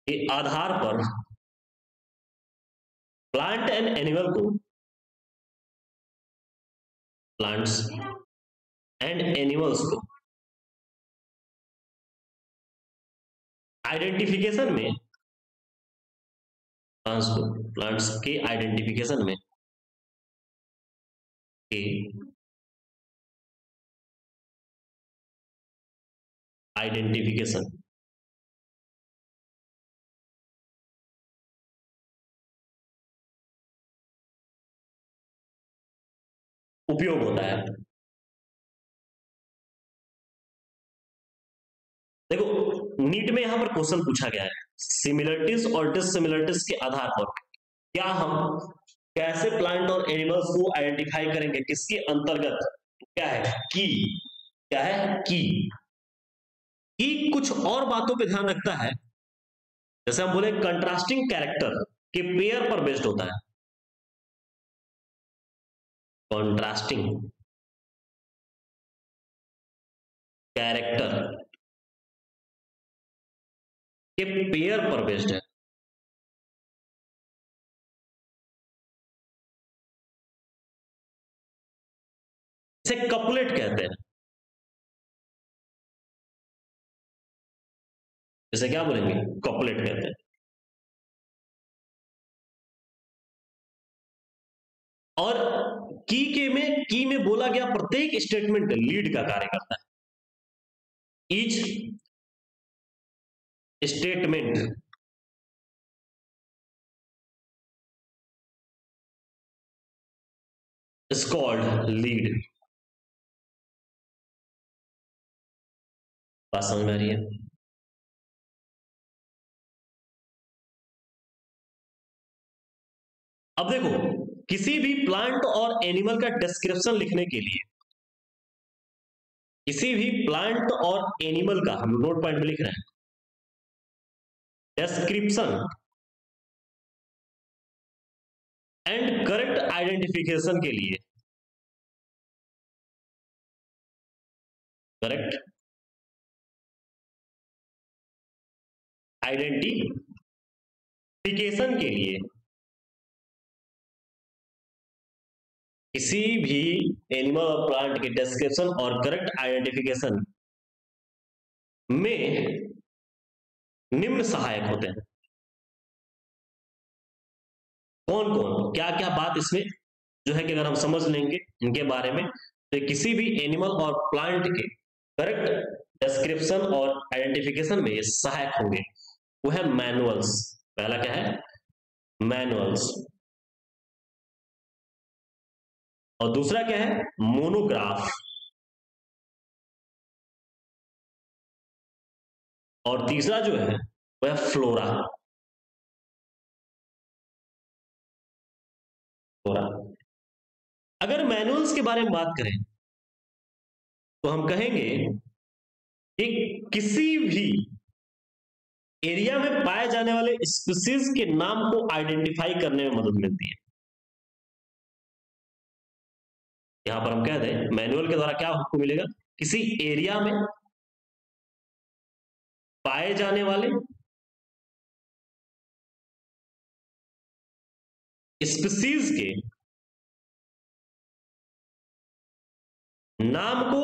के आधार पर प्लांट एंड एनिमल को, प्लांट्स एंड एनिमल्स को आइडेंटिफिकेशन में, प्लांट्स के आइडेंटिफिकेशन में, के आइडेंटिफिकेशन उपयोग होता है। देखो नीट में यहां पर क्वेश्चन पूछा गया है, सिमिलरिटीज और डिसिमिलरिटीज के आधार पर क्या हम कैसे प्लांट और एनिमल्स को आइडेंटिफाई करेंगे, किसके अंतर्गत, क्या है की, क्या है की कुछ और बातों पे ध्यान रखता है। जैसे हम बोले कंट्रास्टिंग कैरेक्टर के पेयर पर बेस्ड होता है, कंट्रास्टिंग कैरेक्टर के पेयर पर बेस्ड है। इसे कपलेट कहते हैं। इसे क्या बोलेंगे? कपलेट कहते हैं। और की में बोला गया प्रत्येक स्टेटमेंट लीड का कार्य करता है। Each statement is called lead. बात समझ में आ रही है? अब देखो, किसी भी प्लांट और एनिमल का डिस्क्रिप्शन लिखने के लिए, किसी भी प्लांट और एनिमल का हम नोट पॉइंट में लिख रहे हैं, डिस्क्रिप्शन एंड करेक्ट आइडेंटिफिकेशन के लिए, करेक्ट आइडेंटिफिकेशन के लिए किसी भी एनिमल और प्लांट के डिस्क्रिप्शन और करेक्ट आइडेंटिफिकेशन में निम्न सहायक होते हैं। कौन कौन, क्या क्या बात इसमें जो है कि अगर हम समझ लेंगे इनके बारे में, तो किसी भी एनिमल और प्लांट के करेक्ट डिस्क्रिप्शन और आइडेंटिफिकेशन में ये सहायक होंगे। वो है मैनुअल्स। पहला क्या है? मैनुअल्स। और दूसरा क्या है? मोनोग्राफ। और तीसरा जो है वह फ्लोरा। फ्लोरा। अगर मैनुअल्स के बारे में बात करें तो हम कहेंगे कि किसी भी एरिया में पाए जाने वाले स्पीसीज के नाम को आइडेंटिफाई करने में मदद मिलती है। यहां पर हम कह दें मैनुअल के द्वारा क्या आपको मिलेगा? किसी एरिया में पाए जाने वाले स्पीसीज के नाम को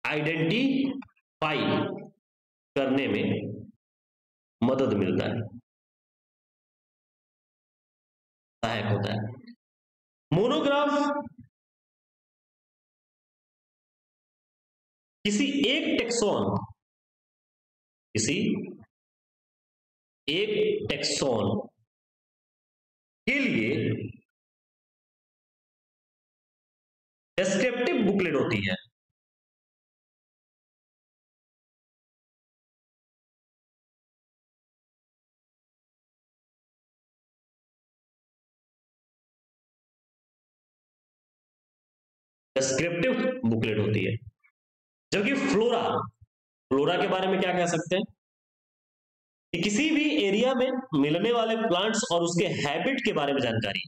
आइडेंटिफाई करने में मदद मिलता है, सहायक होता है। मोनोग्राफ किसी एक टेक्सोन, किसी एक टेक्सोन के लिए डिस्क्रिप्टिव बुकलेट होती है। डिस्क्रिप्टिव बुकलेट होती है। जबकि फ्लोरा, फ्लोरा के बारे में क्या कह सकते हैं कि किसी भी एरिया में मिलने वाले प्लांट्स और उसके हैबिट के बारे में जानकारी।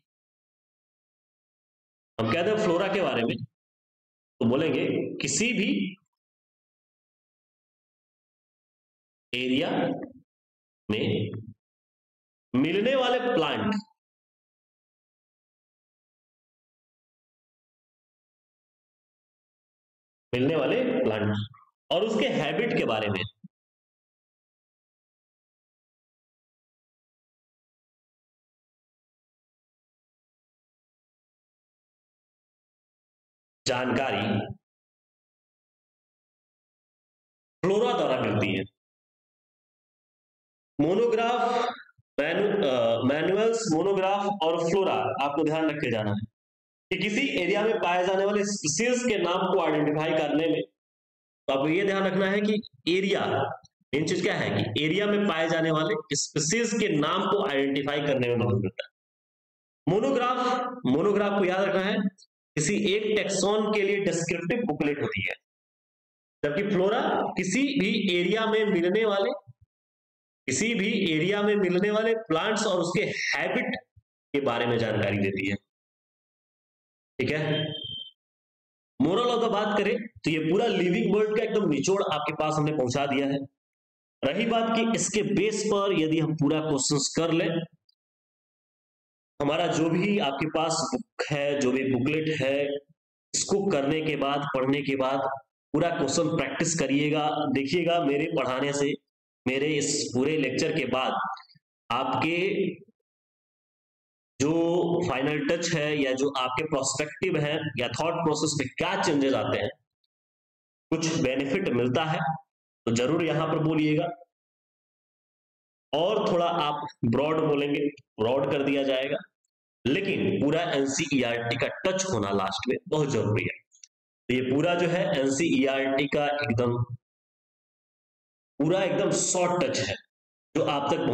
हम कहते हैं फ्लोरा के बारे में तो बोलेंगे किसी भी एरिया में मिलने वाले प्लांट और उसके हैबिट के बारे में जानकारी फ्लोरा द्वारा मिलती है। मोनोग्राफ, मैनुअल्स, मोनोग्राफ और फ्लोरा आपको ध्यान रखे जाना है कि किसी एरिया में पाए जाने वाले स्पीसीज के नाम को आइडेंटिफाई करने में, तो आपको यह ध्यान रखना है कि एरिया, मेन चीज क्या है कि एरिया में पाए जाने वाले स्पीसीज के नाम को आइडेंटिफाई करने में मदद मिलता है। मोनोग्राफ, मोनोग्राफ को याद रखना है किसी एक टेक्सोन के लिए डिस्क्रिप्टिव बुकलेट होती है। जबकि फ्लोरा किसी भी एरिया में मिलने वाले, किसी भी एरिया में मिलने वाले प्लांट्स और उसके हैबिट के बारे में जानकारी देती है। ठीक है। मोरल ऑफ द बात करें तो ये पूरा लिविंग वर्ल्ड का एकदम निचोड़ आपके पास हमने पहुंचा दिया है। रही बात कि इसके बेस पर यदि हम पूरा क्वेश्चंस कर लें, हमारा जो भी आपके पास बुक है, जो भी बुकलेट है, इसको करने के बाद, पढ़ने के बाद पूरा क्वेश्चन प्रैक्टिस करिएगा। देखिएगा मेरे पढ़ाने से, मेरे इस पूरे लेक्चर के बाद आपके जो फाइनल टच है या जो आपके प्रोस्पेक्टिव है या थॉट प्रोसेस में क्या चेंजेस आते हैं, कुछ बेनिफिट मिलता है तो जरूर यहां पर बोलिएगा। और थोड़ा आप ब्रॉड बोलेंगे, ब्रॉड कर दिया जाएगा, लेकिन पूरा एनसीईआरटी का टच होना लास्ट में बहुत जरूरी है। तो ये पूरा जो है एनसीईआरटी का एकदम पूरा एकदम शॉर्ट टच है जो आप तक